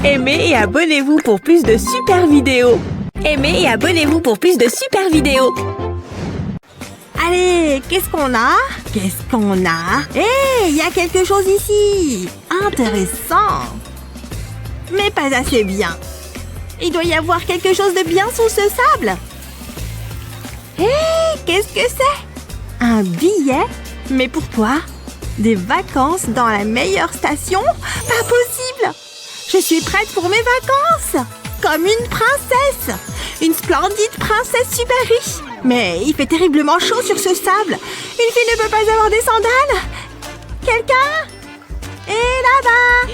Aimez et abonnez-vous pour plus de super vidéos. Aimez et abonnez-vous pour plus de super vidéos. Allez, qu'est-ce qu'on a? Qu'est-ce qu'on a? Hé, il y a quelque chose ici. Intéressant. Mais pas assez bien. Il doit y avoir quelque chose de bien sous ce sable. Hé, qu'est-ce que c'est? Un billet? Mais pourquoi? Des vacances dans la meilleure station? Pas possible! Je suis prête pour mes vacances! Comme une princesse! Une splendide princesse super riche! Mais il fait terriblement chaud sur ce sable! Une fille ne peut pas avoir des sandales! Quelqu'un? Et là-bas!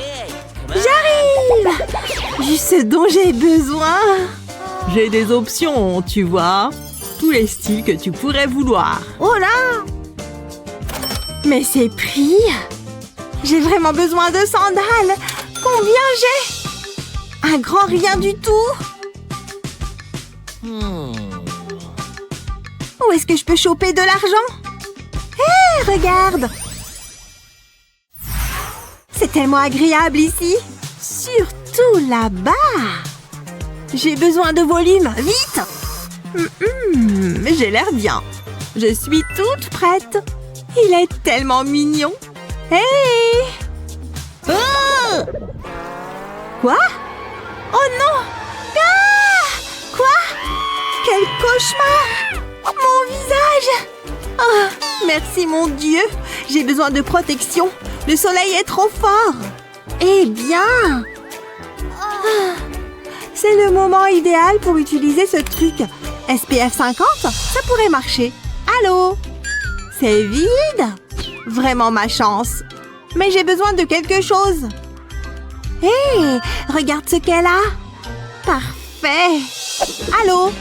J'arrive! Juste ce dont j'ai besoin! J'ai des options, tu vois. Tous les styles que tu pourrais vouloir. Oh là! Mais c'est pris! J'ai vraiment besoin de sandales! Combien j'ai? Un grand rien du tout! Où est-ce que je peux choper de l'argent? Hé, regarde! C'est tellement agréable ici! Surtout là-bas! J'ai besoin de volume, vite! J'ai l'air bien. Je suis toute prête. Il est tellement mignon. Hey! Oh! Quoi? Oh non! Ah! Quoi? Quel cauchemar! Mon visage! Oh, merci mon Dieu! J'ai besoin de protection. Le soleil est trop fort. Eh bien! Ah, c'est le moment idéal pour utiliser ce truc. SPF 50, ça pourrait marcher. Allô? C'est vide? Vraiment ma chance. Mais j'ai besoin de quelque chose. Hé, regarde ce qu'elle a. Parfait. Allô?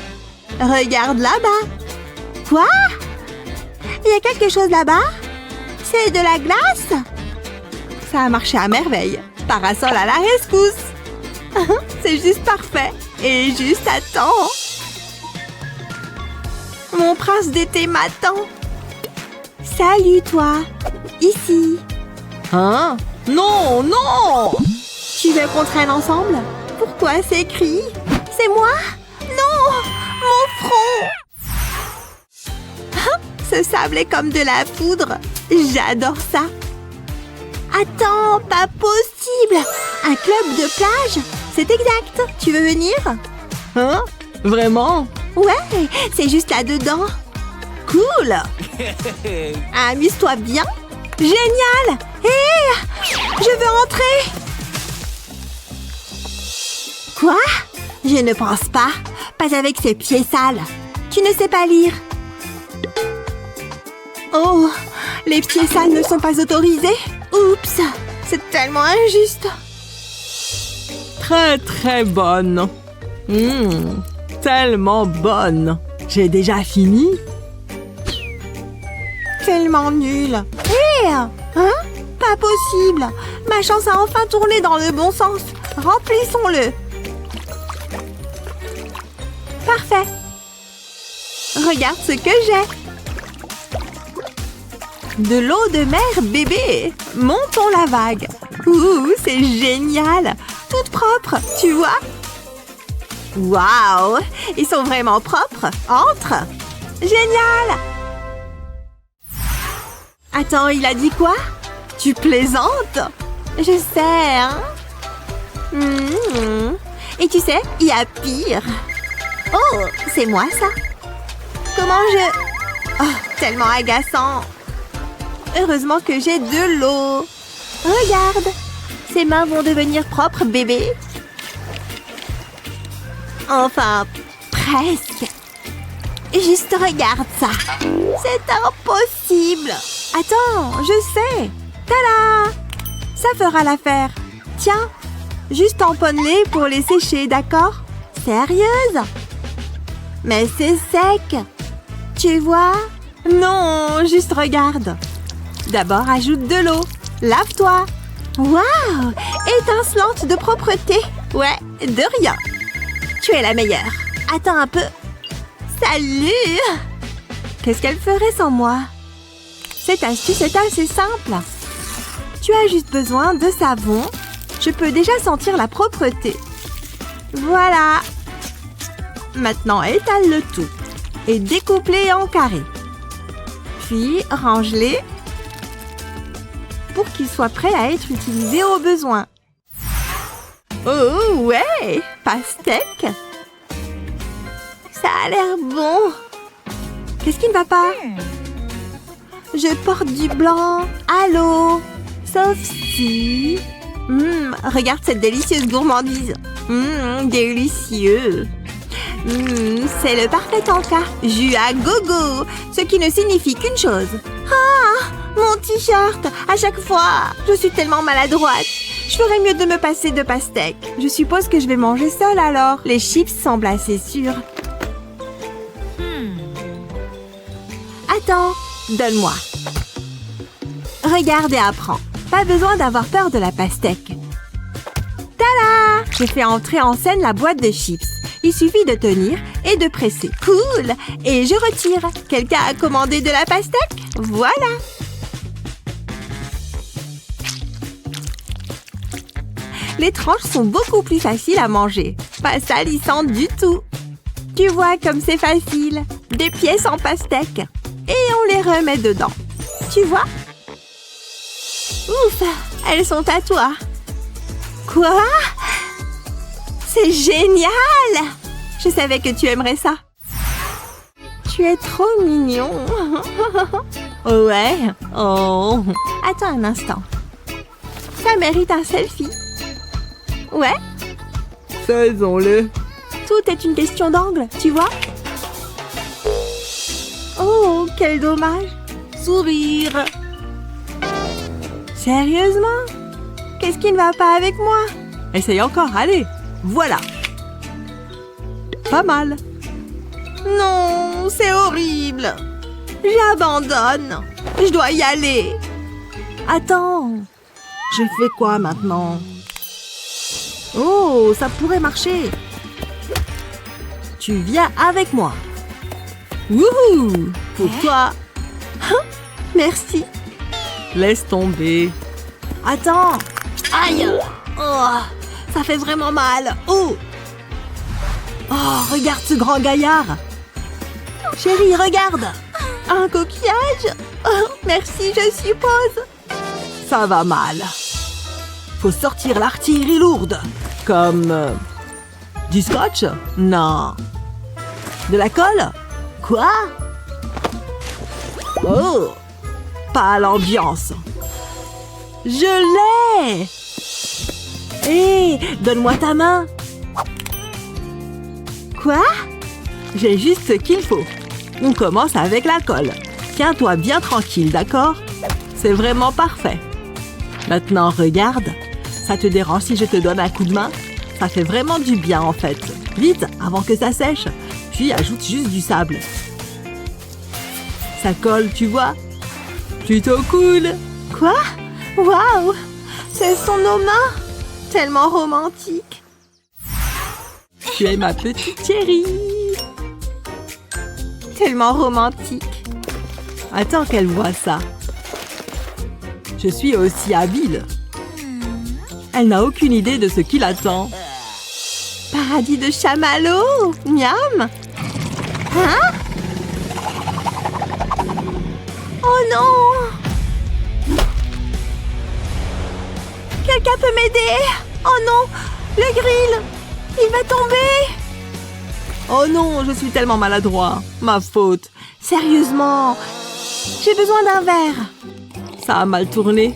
Regarde là-bas. Quoi? Il y a quelque chose là-bas? C'est de la glace? Ça a marché à merveille. Parasol à la rescousse. C'est juste parfait. Et juste à temps. Mon prince d'été m'attend. Salut, toi. Ici. Hein? Non, non! Tu veux qu'on traîne ensemble? Pourquoi c'est écrit? C'est moi? Non! Mon front! Ce sable est comme de la poudre. J'adore ça. Attends, pas possible! Un club de plage? C'est exact. Tu veux venir? Hein? Vraiment? Ouais, c'est juste là-dedans. Cool! Amuse-toi bien. Génial! Hé! Je veux entrer! Quoi? Je ne pense pas. Pas avec ces pieds sales. Tu ne sais pas lire. Oh! Les pieds sales ne sont pas autorisés. Oups! C'est tellement injuste. Très, très bonne. Tellement bonne. J'ai déjà fini. Tellement nul. Hé! Hein? Pas possible. Ma chance a enfin tourné dans le bon sens. Remplissons-le. Parfait. Regarde ce que j'ai. De l'eau de mer bébé. Montons la vague. Ouh, c'est génial. Toute propre, tu vois? Waouh! Ils sont vraiment propres. Entre. Génial! Attends, il a dit quoi? Tu plaisantes? Je sais, hein? Et tu sais, il y a pire. Oh, c'est moi, ça? Comment je... Oh, tellement agaçant. Heureusement que j'ai de l'eau. Regarde. Ses mains vont devenir propres, bébé. Enfin, presque. Juste regarde ça. C'est impossible. Attends, je sais. Tada! Ça fera l'affaire. Tiens, juste tamponne-les pour les sécher, d'accord? Sérieuse? Mais c'est sec. Tu vois? Non, juste regarde. D'abord, ajoute de l'eau. Lave-toi. Waouh! Étincelante de propreté. Ouais, de rien. Tu es la meilleure. Attends un peu. Salut! Qu'est-ce qu'elle ferait sans moi? Cette astuce est assez simple. Tu as juste besoin de savon. Je Je peux déjà sentir la propreté. Voilà. Maintenant, étale le tout et découpe-les en carrés. Puis, range-les pour qu'ils soient prêts à être utilisés au besoin. Oh, ouais! Pastèque! Ça a l'air bon! Qu'est-ce qui ne va pas? Je porte du blanc à l'eau. Sauf si... regarde cette délicieuse gourmandise. Délicieux. C'est le parfait encas. Jus à gogo. Ce qui ne signifie qu'une chose. Ah, mon t-shirt. À chaque fois, je suis tellement maladroite. Je ferais mieux de me passer de pastèque. Je suppose que je vais manger seule alors. Les chips semblent assez sûrs. Attends, donne-moi. Regarde et apprends. Pas besoin d'avoir peur de la pastèque. Tada! J'ai fait entrer en scène la boîte de chips. Il suffit de tenir et de presser. Cool! Et je retire. Quelqu'un a commandé de la pastèque? Voilà! Les tranches sont beaucoup plus faciles à manger. Pas salissantes du tout. Tu vois comme c'est facile. Des pièces en pastèque. Et on les remet dedans. Tu vois? Ouf! Elles sont à toi. Quoi? C'est génial! Je savais que tu aimerais ça. Tu es trop mignon. Ouais? Oh! Attends un instant. Ça mérite un selfie. Ouais? Faisons-le. Tout est une question d'angle, tu vois? Oh, quel dommage! Sourire! Sérieusement? Qu'est-ce qui ne va pas avec moi? Essaye encore, allez. Voilà. Pas mal. Non, c'est horrible! J'abandonne! Je dois y aller! Attends. Je fais quoi maintenant? Oh, ça pourrait marcher. Tu viens avec moi. Wouhou! Pour toi. Merci! Laisse tomber. Attends! Aïe! Oh, ça fait vraiment mal! Oh! Oh, regarde ce grand gaillard. Chérie, regarde! Un coquillage? Oh, merci, je suppose! Ça va mal. Faut sortir l'artillerie lourde. Comme... du scotch? Non. De la colle? Quoi? Oh! Pas à l'ambiance. Je l'ai! Hé, donne-moi ta main. Quoi? J'ai juste ce qu'il faut. On commence avec la colle. Tiens-toi bien tranquille, d'accord? C'est vraiment parfait. Maintenant, regarde. Ça te dérange si je te donne un coup de main? Ça fait vraiment du bien, en fait. Vite, avant que ça sèche. Puis ajoute juste du sable. Ça colle, tu vois? Plutôt cool. Quoi? Waouh! Ce sont nos mains! Tellement romantique! Tu es ma petite chérie. Tellement romantique! Attends qu'elle voit ça. Je suis aussi habile. Elle n'a aucune idée de ce qui l'attend. Paradis de chamallow! Miam! Hein? Oh non! Quelqu'un peut m'aider? Oh non! Le grill! Il va tomber! Oh non, je suis tellement maladroit. Ma faute. Sérieusement! J'ai besoin d'un verre! Ça a mal tourné.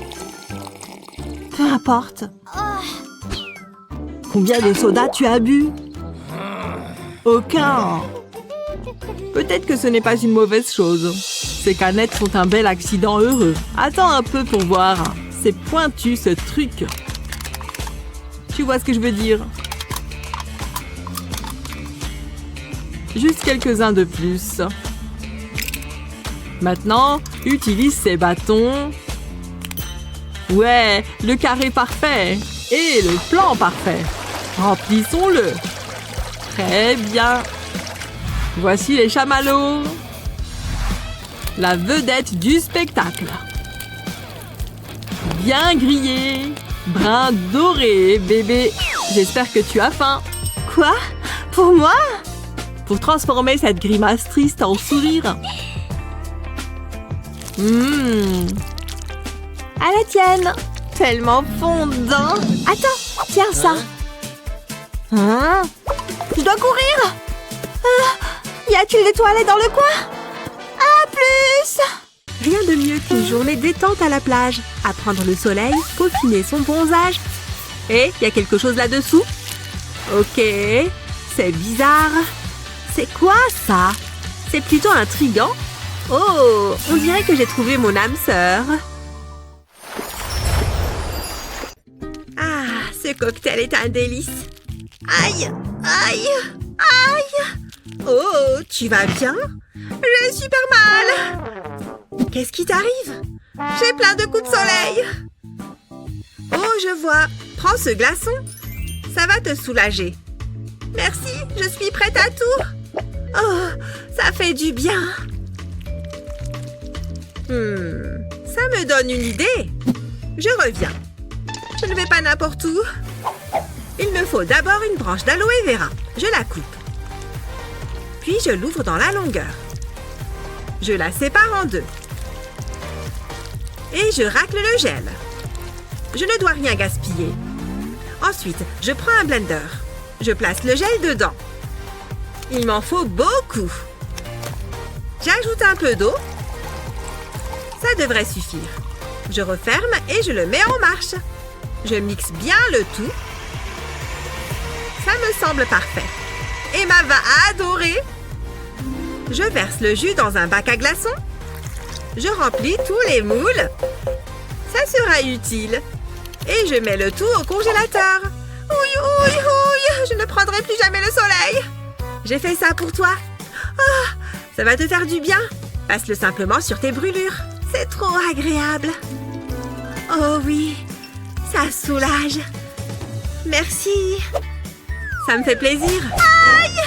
Peu importe. Combien de sodas tu as bu? Aucun. Peut-être que ce n'est pas une mauvaise chose. Ces canettes sont un bel accident heureux. Attends un peu pour voir. C'est pointu ce truc. Tu vois ce que je veux dire? Juste quelques-uns de plus. Maintenant, utilise ces bâtons. Ouais, le carré parfait. Et le plan parfait. Remplissons-le. Très bien. Voici les chamallows. La vedette du spectacle. Bien grillé. Brun doré, bébé. J'espère que tu as faim. Quoi? Pour moi? Pour transformer cette grimace triste en sourire. À la tienne. Tellement fondant. Attends, tiens ça. Hein? Je dois courir. Y a-t-il des toilettes dans le coin? À plus! Rien de mieux qu'une journée détente à la plage. À prendre le soleil, peaufiner son bronzage. Et y a quelque chose là-dessous? Ok, c'est bizarre. C'est quoi ça? C'est plutôt intriguant. Oh, on dirait que j'ai trouvé mon âme sœur. Ah, ce cocktail est un délice. Aïe, aïe, aïe. Oh, tu vas bien? J'ai super mal. Qu'est-ce qui t'arrive? J'ai plein de coups de soleil. Oh, je vois. Prends ce glaçon. Ça va te soulager. Merci, je suis prête à tout. Oh, ça fait du bien. Ça me donne une idée. Je reviens. Je ne vais pas n'importe où. Il me faut d'abord une branche d'aloe vera. Je la coupe. Puis je l'ouvre dans la longueur. Je la sépare en deux. Et je racle le gel. Je ne dois rien gaspiller. Ensuite, je prends un blender. Je place le gel dedans. Il m'en faut beaucoup. J'ajoute un peu d'eau. Ça devrait suffire. Je referme et je le mets en marche. Je mixe bien le tout. Ça me semble parfait. Emma va adorer. Je verse le jus dans un bac à glaçons. Je remplis tous les moules. Ça sera utile. Et je mets le tout au congélateur. Oui, oui, oui, je ne prendrai plus jamais le soleil. J'ai fait ça pour toi. Oh, ça va te faire du bien. Passe-le simplement sur tes brûlures. C'est trop agréable. Oh oui, ça soulage. Merci. Ça me fait plaisir. Aïe!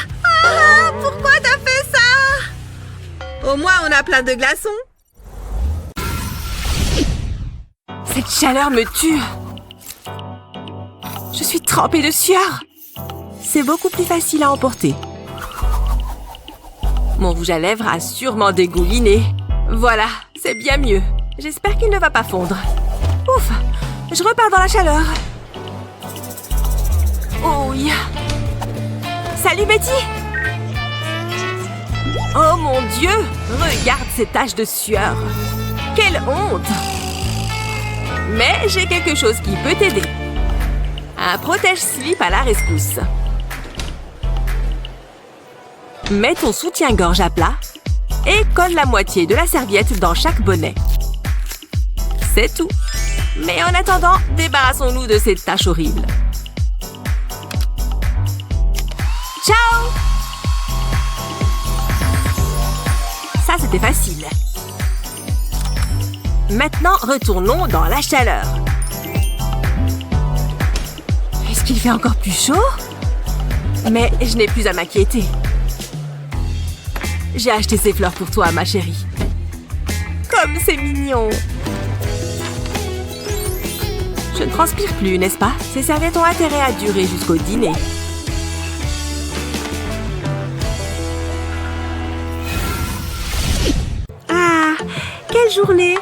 Ah, pourquoi t'as fait ça? Au moins, on a plein de glaçons. Cette chaleur me tue. Je suis trempée de sueur. C'est beaucoup plus facile à emporter. Mon rouge à lèvres a sûrement dégouliné. Voilà, c'est bien mieux. J'espère qu'il ne va pas fondre. Ouf, je repars dans la chaleur. Oh oui. Salut Betty. Oh mon Dieu, regarde ces taches de sueur. Quelle honte. Mais j'ai quelque chose qui peut t'aider. Un protège-slip à la rescousse. Mets ton soutien-gorge à plat et colle la moitié de la serviette dans chaque bonnet. C'est tout. Mais en attendant, débarrassons-nous de ces taches horribles. Ciao! Ça, c'était facile. Maintenant, retournons dans la chaleur. Est-ce qu'il fait encore plus chaud? Mais je n'ai plus à m'inquiéter. J'ai acheté ces fleurs pour toi, ma chérie. Comme c'est mignon! Je ne transpire plus, n'est-ce pas? Ces serviettes ont intérêt à durer jusqu'au dîner. Ah, quelle journée!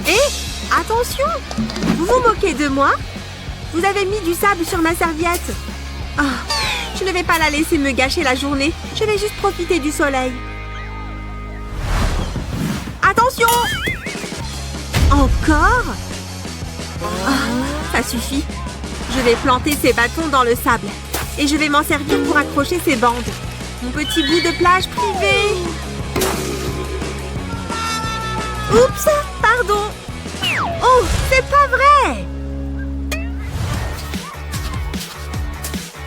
Et attention! Vous vous moquez de moi? Vous avez mis du sable sur ma serviette. Oh, je ne vais pas la laisser me gâcher la journée. Je vais juste profiter du soleil. Attention! Encore? Oh, ça suffit. Je vais planter ces bâtons dans le sable. Et je vais m'en servir pour accrocher ces bandes. Mon petit bout de plage privé. Oups, pardon. Oh, c'est pas vrai!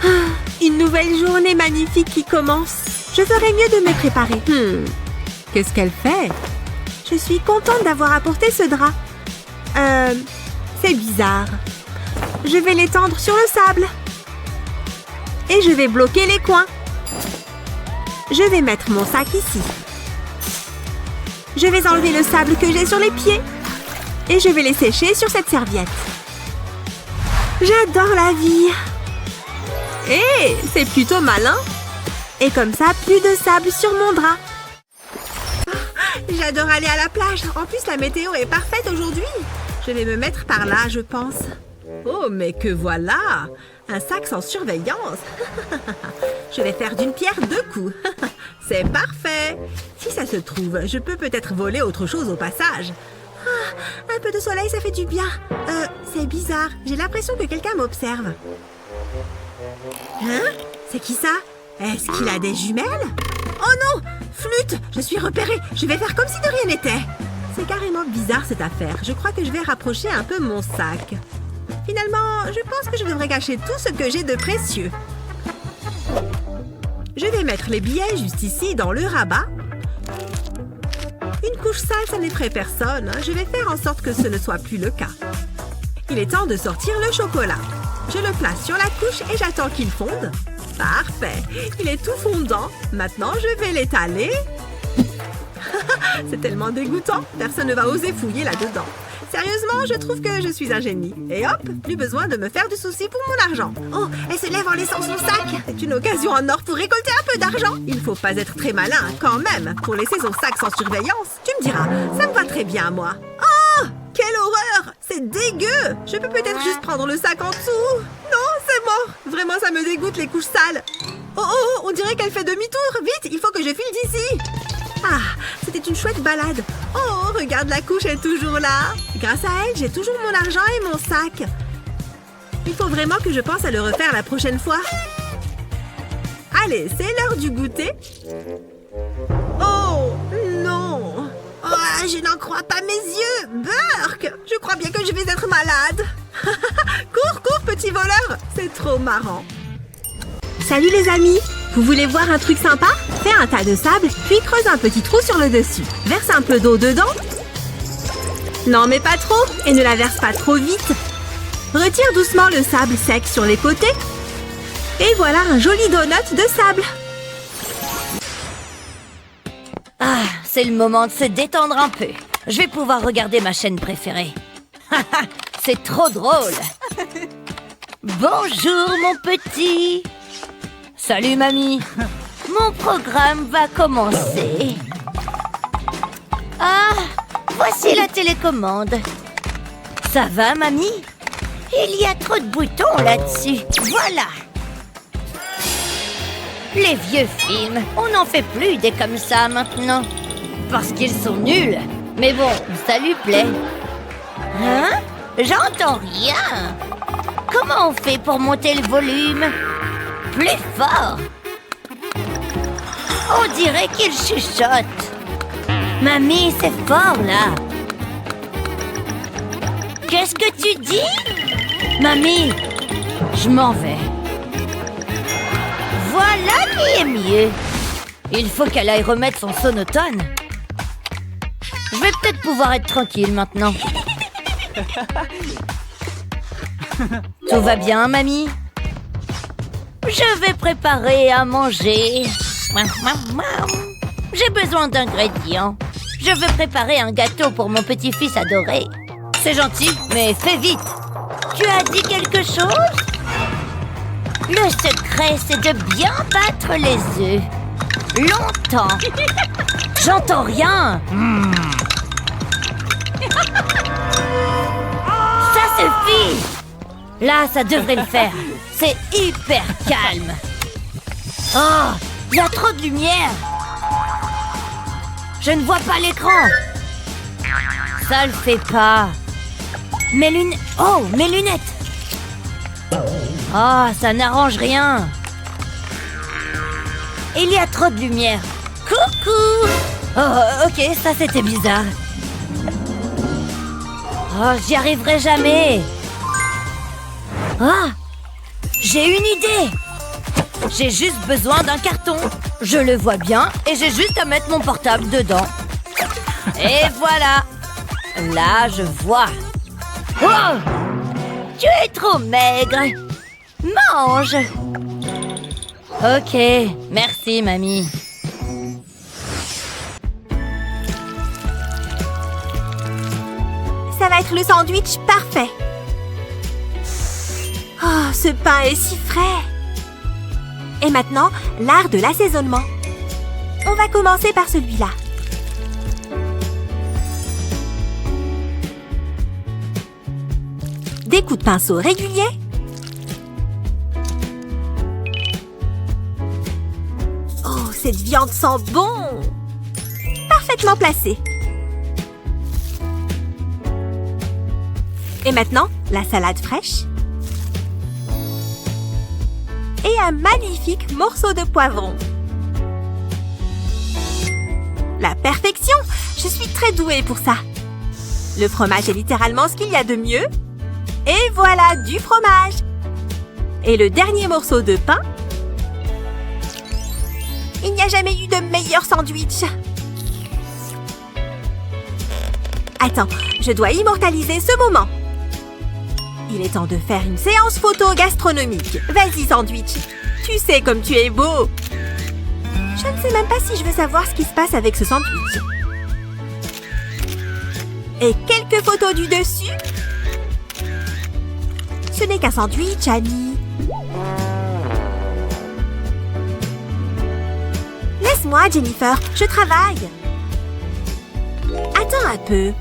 Ah, une nouvelle journée magnifique qui commence. Je ferais mieux de me préparer. Qu'est-ce qu'elle fait? Je suis contente d'avoir apporté ce drap. C'est bizarre. Je vais l'étendre sur le sable. Et je vais bloquer les coins. Je vais mettre mon sac ici. Je vais enlever le sable que j'ai sur les pieds. Et je vais les sécher sur cette serviette. J'adore la vie. Hé, c'est plutôt malin. Et comme ça, plus de sable sur mon drap. J'adore aller à la plage. En plus, la météo est parfaite aujourd'hui. Je vais me mettre par là, je pense. Oh, mais que voilà! Un sac sans surveillance. Je vais faire d'une pierre deux coups. C'est parfait. Si ça se trouve, je peux peut-être voler autre chose au passage. Ah, un peu de soleil, ça fait du bien. C'est bizarre. J'ai l'impression que quelqu'un m'observe. Hein? C'est qui ça? Est-ce qu'il a des jumelles? Oh non! Flûte! Je suis repérée. Je vais faire comme si de rien n'était. C'est carrément bizarre cette affaire. Je crois que je vais rapprocher un peu mon sac. Finalement, je pense que je devrais cacher tout ce que j'ai de précieux. Je vais mettre les billets juste ici, dans le rabat. Une couche sale, ça n'effraie personne. Je vais faire en sorte que ce ne soit plus le cas. Il est temps de sortir le chocolat. Je le place sur la couche et j'attends qu'il fonde. Parfait. Il est tout fondant. Maintenant, je vais l'étaler. C'est tellement dégoûtant. Personne ne va oser fouiller là-dedans. Sérieusement, je trouve que je suis un génie. Et hop, plus besoin de me faire du souci pour mon argent. Oh, elle se lève en laissant son sac. C'est une occasion en or pour récolter un peu d'argent. Il faut pas être très malin, quand même, pour laisser son sac sans surveillance. Tu me diras, ça me va très bien, moi. Oh, quelle horreur! C'est dégueu! Je peux peut-être juste prendre le sac en dessous. Non, c'est mort. Vraiment, ça me dégoûte, les couches sales. Oh, on dirait qu'elle fait demi-tour. Vite, il faut que je file d'ici. Ah, c'était une chouette balade. Oh, regarde, la couche est toujours là. Grâce à elle, j'ai toujours mon argent et mon sac. Il faut vraiment que je pense à le refaire la prochaine fois. Allez, c'est l'heure du goûter. Oh, non. Oh, je n'en crois pas mes yeux. Burk, je crois bien que je vais être malade. Cours, cours, petit voleur. C'est trop marrant. Salut les amis. Vous voulez voir un truc sympa? Fais un tas de sable, puis creuse un petit trou sur le dessus. Verse un peu d'eau dedans. Non, mais pas trop. Et ne la verse pas trop vite. Retire doucement le sable sec sur les côtés. Et voilà un joli donut de sable. Ah, c'est le moment de se détendre un peu. Je vais pouvoir regarder ma chaîne préférée. C'est trop drôle. Bonjour, mon petit. Salut, mamie. Mon programme va commencer. Ah, voici la télécommande. Ça va, mamie? Il y a trop de boutons là-dessus. Voilà. Les vieux films, on n'en fait plus des comme ça maintenant. Parce qu'ils sont nuls. Mais bon, ça lui plaît. Hein? J'entends rien. Comment on fait pour monter le volume? Plus fort. On dirait qu'il chuchote. Mamie, c'est fort là. Qu'est-ce que tu dis? Mamie, je m'en vais. Voilà qui est mieux. Il faut qu'elle aille remettre son sonotone. Je vais peut-être pouvoir être tranquille maintenant. Tout va bien, mamie? Je vais préparer à manger. J'ai besoin d'ingrédients. Je veux préparer un gâteau pour mon petit-fils adoré. C'est gentil, mais fais vite. Tu as dit quelque chose? Le secret, c'est de bien battre les œufs. Longtemps. J'entends rien. Ça suffit. Là, ça devrait le faire. C'est hyper calme. Oh, il y a trop de lumière. Je ne vois pas l'écran. Ça le fait pas. Mes lunettes. Oh, mes lunettes. Oh, ça n'arrange rien. Il y a trop de lumière. Coucou. Oh, ok, ça c'était bizarre. Oh, j'y arriverai jamais. Ah, j'ai une idée. J'ai juste besoin d'un carton. Je le vois bien et j'ai juste à mettre mon portable dedans. Et voilà. Là, je vois. Oh, tu es trop maigre. Mange. Ok, merci, mamie. Ça va être le sandwich parfait. Oh, ce pain est si frais. Et maintenant, l'art de l'assaisonnement. On va commencer par celui-là. Des coups de pinceau réguliers. Oh, cette viande sent bon! Parfaitement placée. Et maintenant, la salade fraîche. Et un magnifique morceau de poivron. La perfection! Je suis très douée pour ça. Le fromage est littéralement ce qu'il y a de mieux. Et voilà, du fromage! Et le dernier morceau de pain. Il n'y a jamais eu de meilleur sandwich. Attends, je dois immortaliser ce moment. Il est temps de faire une séance photo gastronomique. Vas-y, sandwich. Tu sais comme tu es beau. Je ne sais même pas si je veux savoir ce qui se passe avec ce sandwich. Et quelques photos du dessus. Ce n'est qu'un sandwich, Annie. Laisse-moi, Jennifer, je travaille. Attends un peu.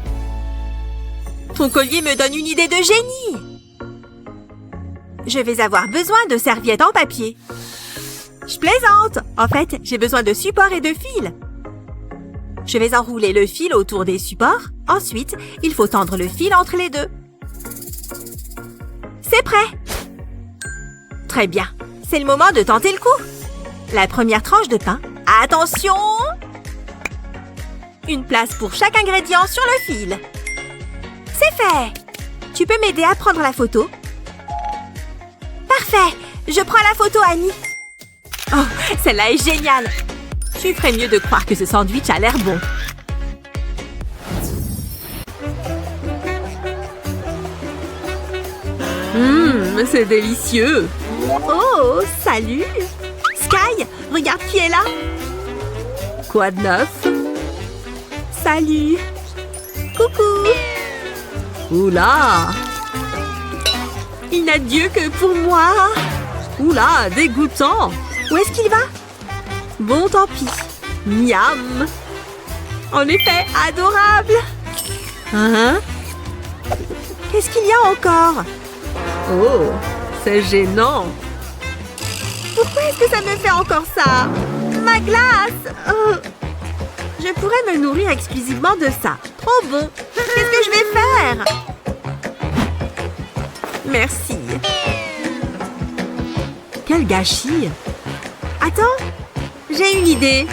Ton collier me donne une idée de génie. Je vais avoir besoin de serviettes en papier. Je plaisante. En fait, j'ai besoin de supports et de fils. Je vais enrouler le fil autour des supports. Ensuite, il faut tendre le fil entre les deux. C'est prêt. Très bien. C'est le moment de tenter le coup. La première tranche de pain. Attention! Une place pour chaque ingrédient sur le fil. C'est fait! Tu peux m'aider à prendre la photo? Parfait! Je prends la photo, Annie. Oh, celle-là est géniale! Tu ferais mieux de croire que ce sandwich a l'air bon. C'est délicieux! Oh, salut! Sky, regarde qui est là! Quoi de neuf? Salut! Coucou! Oula! Il n'a Dieu que pour moi! Oula, dégoûtant! Où est-ce qu'il va? Bon, tant pis. Miam! En effet, adorable! Hein? Qu'est-ce qu'il y a encore? Oh, c'est gênant! Pourquoi est-ce que ça me fait encore ça? Ma glace! Oh. Je pourrais me nourrir exclusivement de ça. Trop bon! Qu'est-ce que je vais faire? Merci. Quel gâchis! Attends, j'ai une idée.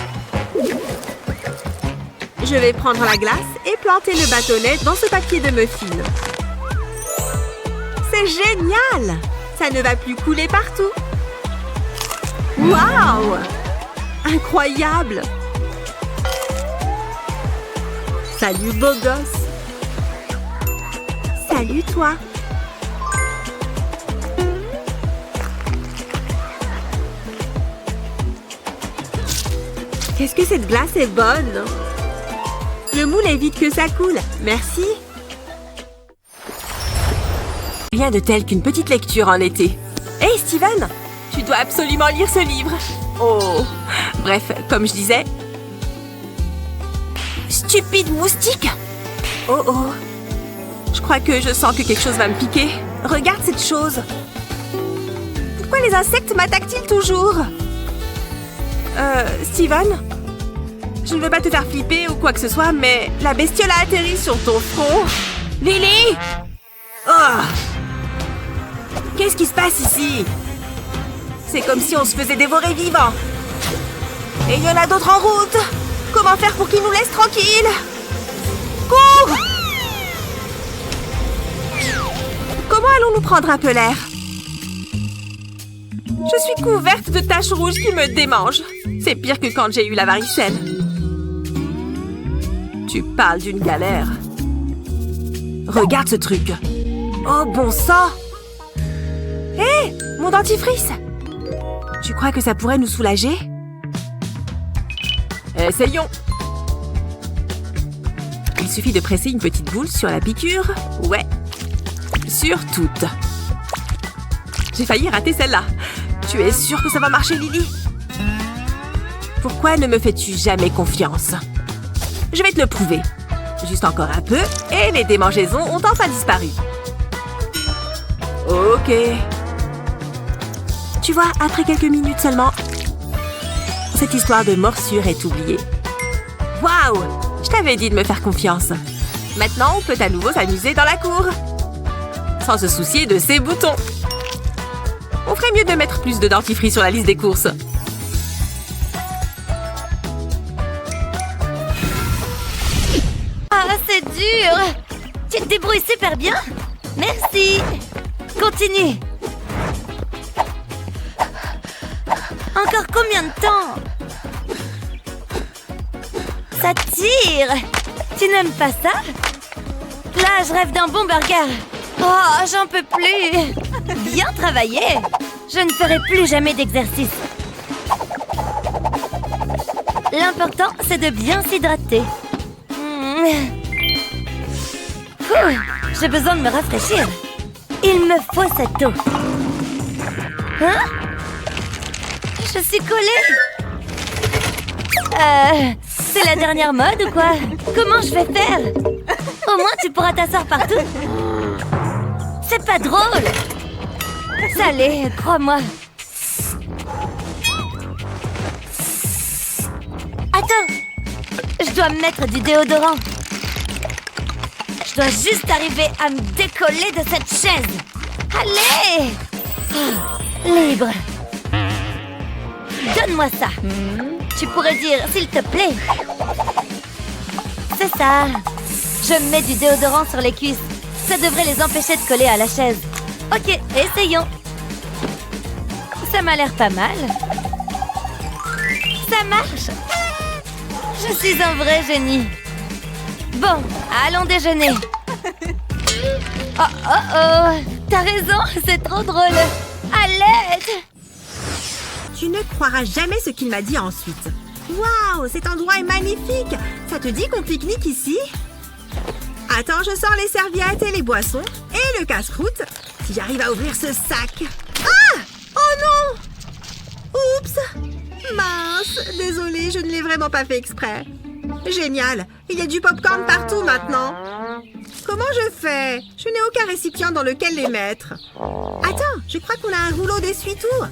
Je vais prendre la glace et planter le bâtonnet dans ce papier de muffin. C'est génial! Ça ne va plus couler partout. Waouh! Incroyable! Salut, beau gosse! Salut, toi! Qu'est-ce que cette glace est bonne! Le moule évite que ça coule. Merci! Rien de tel qu'une petite lecture en été. Hey, Steven! Tu dois absolument lire ce livre. Oh! Bref, comme je disais... Stupide moustique! Oh oh! Je crois que je sens que quelque chose va me piquer. Regarde cette chose! Pourquoi les insectes m'attaquent-ils toujours? Steven? Je ne veux pas te faire flipper ou quoi que ce soit, mais la bestiole a atterri sur ton front. Lily! Oh! Qu'est-ce qui se passe ici? C'est comme si on se faisait dévorer vivant. Et il y en a d'autres en route. Comment faire pour qu'ils nous laissent tranquilles? Cours! Comment allons-nous prendre un peu l'air? Je suis couverte de taches rouges qui me démangent. C'est pire que quand j'ai eu la varicelle. Tu parles d'une galère. Regarde ce truc. Oh, bon sang! Hé! Mon dentifrice! Tu crois que ça pourrait nous soulager? Essayons. Il suffit de presser une petite boule sur la piqûre. Ouais. Sur toutes. J'ai failli rater celle-là. Tu es sûre que ça va marcher, Lily? Pourquoi ne me fais-tu jamais confiance? Je vais te le prouver. Juste encore un peu, et les démangeaisons ont enfin disparu. Ok. Tu vois, après quelques minutes seulement, cette histoire de morsure est oubliée. Waouh! Je t'avais dit de me faire confiance. Maintenant, on peut à nouveau s'amuser dans la cour. Sans se soucier de ces boutons. On ferait mieux de mettre plus de dentifrice sur la liste des courses. Ah, c'est dur! Tu te débrouilles super bien! Merci! Continue! Encore combien de temps? Ça tire! Tu n'aimes pas ça? Là, je rêve d'un bon burger! Oh, j'en peux plus! Bien travaillé! Je ne ferai plus jamais d'exercice. L'important, c'est de bien s'hydrater. J'ai besoin de me rafraîchir. Il me faut cette eau. Hein? Je suis collée. C'est la dernière mode ou quoi? Comment je vais faire? Au moins, tu pourras t'asseoir partout. C'est pas drôle. Ça l'est, crois-moi. Attends. Je dois me mettre du déodorant. Je dois juste arriver à me décoller de cette chaise. Allez! Libre. Donne-moi ça. Tu pourrais dire s'il te plaît. C'est ça. Je mets du déodorant sur les cuisses. Ça devrait les empêcher de coller à la chaise. Ok, essayons. Ça m'a l'air pas mal. Ça marche. Je suis un vrai génie. Bon, allons déjeuner. Oh, t'as raison, c'est trop drôle. À l'aide! Tu ne croiras jamais ce qu'il m'a dit ensuite. Waouh, cet endroit est magnifique! Ça te dit qu'on pique-nique ici? Attends, je sors les serviettes et les boissons et le casse-croûte. Si j'arrive à ouvrir ce sac. Ah! Oh non! Oups! Mince! Désolée, je ne l'ai vraiment pas fait exprès. Génial! Il y a du popcorn partout maintenant. Comment je fais? Je n'ai aucun récipient dans lequel les mettre. Attends, je crois qu'on a un rouleau d'essuie-tout.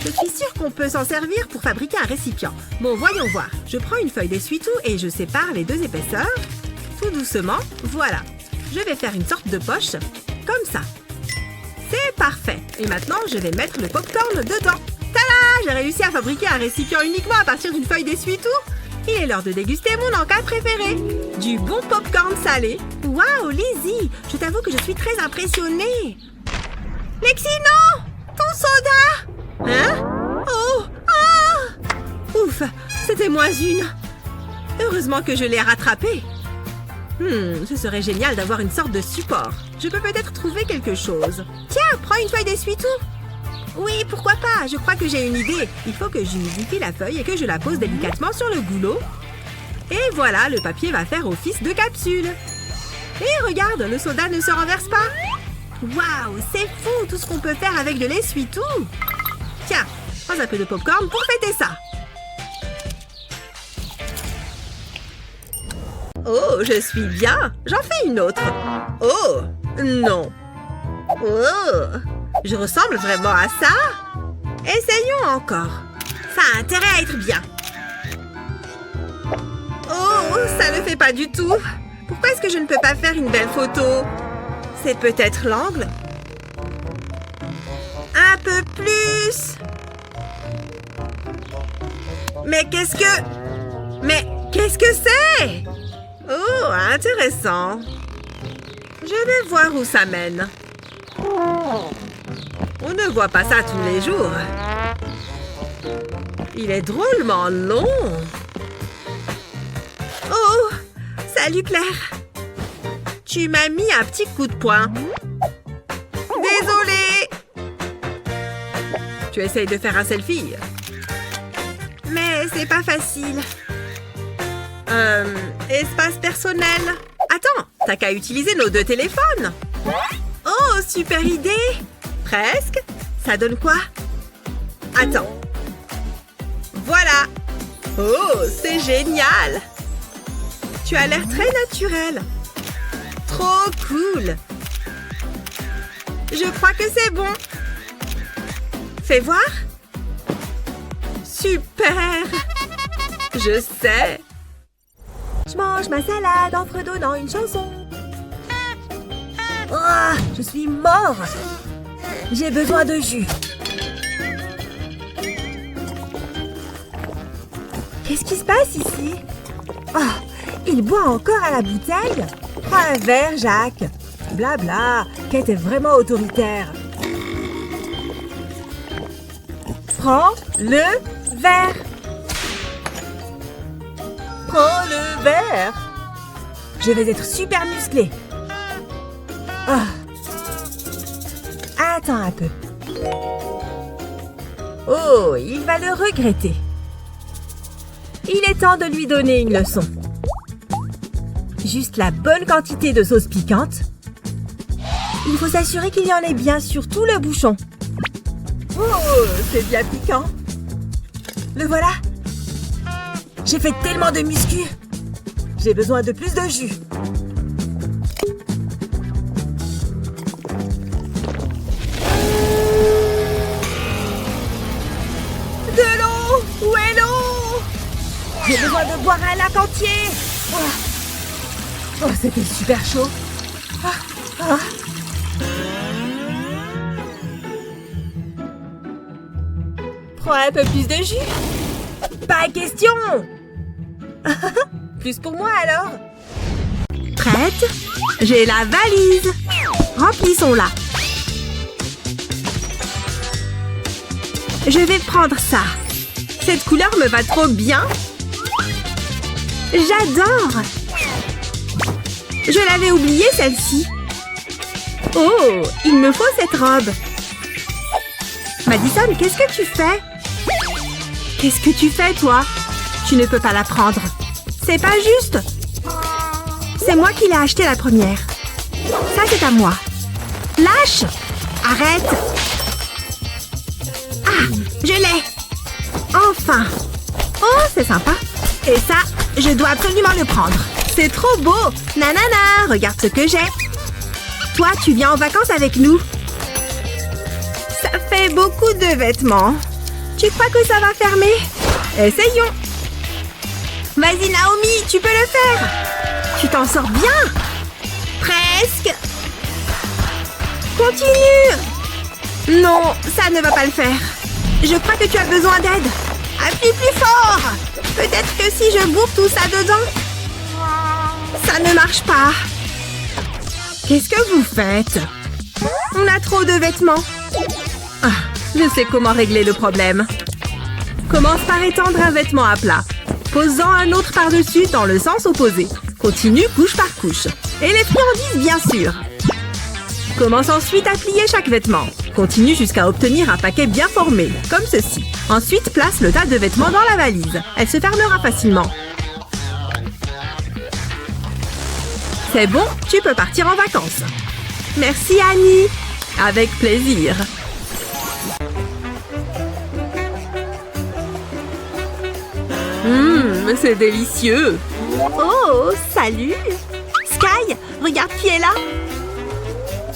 Je suis sûre qu'on peut s'en servir pour fabriquer un récipient. Bon, voyons voir. Je prends une feuille d'essuie-tout et je sépare les deux épaisseurs. Tout doucement, voilà. Je vais faire une sorte de poche, comme ça. C'est parfait. Et maintenant, je vais mettre le popcorn dedans. Tada! J'ai réussi à fabriquer un récipient uniquement à partir d'une feuille d'essuie-tout. Il est l'heure de déguster mon encas préféré. Du bon popcorn salé. Waouh, Lizzie! Je t'avoue que je suis très impressionnée. Lexi, non! Ton soda! Hein? Oh! Ah! Ouf! C'était moins une. Heureusement que je l'ai rattrapé. Ce serait génial d'avoir une sorte de support. Je peux peut-être trouver quelque chose. Tiens, prends une feuille d'essuie-tout. Oui, pourquoi pas? Je crois que j'ai une idée. Il faut que j'humidifie la feuille et que je la pose délicatement sur le goulot. Et voilà, le papier va faire office de capsule. Et regarde, le soda ne se renverse pas. Waouh, c'est fou tout ce qu'on peut faire avec de l'essuie-tout. Tiens, prends un peu de popcorn pour fêter ça. Oh, je suis bien. J'en fais une autre. Oh, non. Oh, je ressemble vraiment à ça. Essayons encore. Ça a intérêt à être bien. Oh, ça ne fait pas du tout. Pourquoi est-ce que je ne peux pas faire une belle photo? C'est peut-être l'angle? Un peu plus. Mais qu'est-ce que c'est? Oh, intéressant. Je vais voir où ça mène. On ne voit pas ça tous les jours. Il est drôlement long. Oh, salut Claire. Tu m'as mis un petit coup de poing. Désolée. Tu essayes de faire un selfie. Mais c'est pas facile. Espace personnel. Attends, t'as qu'à utiliser nos 2 téléphones. Oh, super idée. Presque. Ça donne quoi? Attends. Voilà. Oh, c'est génial. Tu as l'air très naturel. Trop cool. Je crois que c'est bon. Fais voir. Super. Je sais. Je mange ma salade en fredonnant une chanson. Oh, je suis mort. J'ai besoin de jus. Qu'est-ce qui se passe ici? Oh, il boit encore à la bouteille? Prends un verre, Jacques. Blabla, Kate est vraiment autoritaire. Prends le verre. Prends le verre. Je vais être super musclée. Oh. Attends un peu. Oh, il va le regretter. Il est temps de lui donner une leçon. Juste la bonne quantité de sauce piquante. Il faut s'assurer qu'il y en ait bien sur tout le bouchon. Oh, c'est bien piquant. Le voilà. J'ai fait tellement de muscu. J'ai besoin de plus de jus. De l'eau! Où est l'eau? J'ai besoin de boire un lac entier. Oh, c'était super chaud. Prends un peu plus de jus. Pas question. Plus pour moi alors. Prête? J'ai la valise. Remplissons-la. Je vais prendre ça. Cette couleur me va trop bien. J'adore. Je l'avais oubliée celle-ci. Oh, il me faut cette robe. Madison, qu'est-ce que tu fais? Qu'est-ce que tu fais, toi? Tu ne peux pas la prendre. C'est pas juste. C'est moi qui l'ai acheté la première. Ça, c'est à moi. Lâche! Arrête! Ah, je l'ai! Enfin! Oh, c'est sympa. Et ça, je dois absolument le prendre. C'est trop beau! Nanana, regarde ce que j'ai. Toi, tu viens en vacances avec nous. Ça fait beaucoup de vêtements. Tu crois que ça va fermer? Essayons. Vas-y, Naomi, tu peux le faire. Tu t'en sors bien. Presque. Continue. Non, ça ne va pas le faire. Je crois que tu as besoin d'aide. Appuie plus fort. Peut-être que si je bourre tout ça dedans, ça ne marche pas. Qu'est-ce que vous faites? On a trop de vêtements. Ah, je sais comment régler le problème. Commence par étendre un vêtement à plat. Pose-en un autre par-dessus dans le sens opposé. Continue couche par couche. Et les friandises, bien sûr. Commence ensuite à plier chaque vêtement. Continue jusqu'à obtenir un paquet bien formé, comme ceci. Ensuite, place le tas de vêtements dans la valise. Elle se fermera facilement. C'est bon, tu peux partir en vacances. Merci, Annie. Avec plaisir. C'est délicieux. Oh, salut. Sky, regarde qui est là.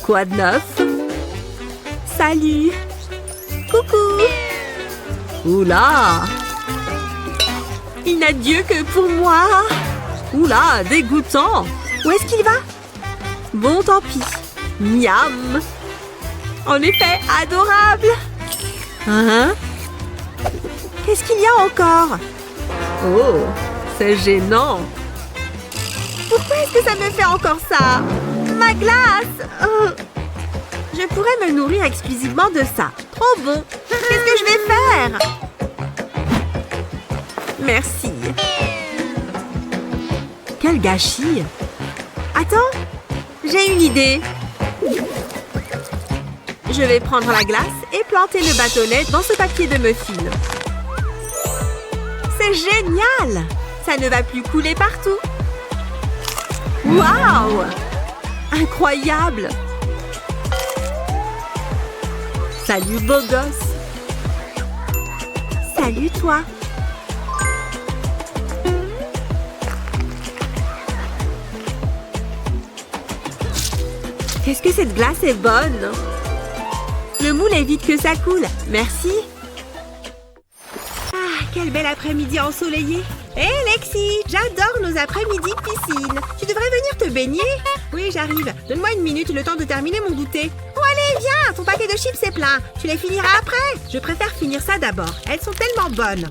Quoi de neuf? Salut. Coucou. Oula. Il n'a Dieu que pour moi. Oula, dégoûtant. Où est-ce qu'il va? Bon, tant pis. Miam. En effet, adorable. Hein? Qu'est-ce qu'il y a encore? Oh, c'est gênant. Pourquoi est-ce que ça me fait encore ça? Ma glace! Oh. Je pourrais me nourrir exclusivement de ça. Trop bon. Qu'est-ce que je vais faire? Merci. Quel gâchis. Attends, j'ai une idée. Je vais prendre la glace et planter le bâtonnet dans ce papier de muffin. C'est génial! Ça ne va plus couler partout. Waouh! Incroyable! Salut, beau gosse! Salut, toi! Qu'est-ce que cette glace est bonne! Le moule est vite que ça coule. Merci! Ah, quel bel après-midi ensoleillé! Hé, Lexi! J'adore nos après-midi piscine! Tu devrais venir te baigner! Oui, j'arrive. Donne-moi une minute, le temps de terminer mon goûter. Oh, allez, viens! Ton paquet de chips est plein. Tu les finiras après. Je préfère finir ça d'abord. Elles sont tellement bonnes.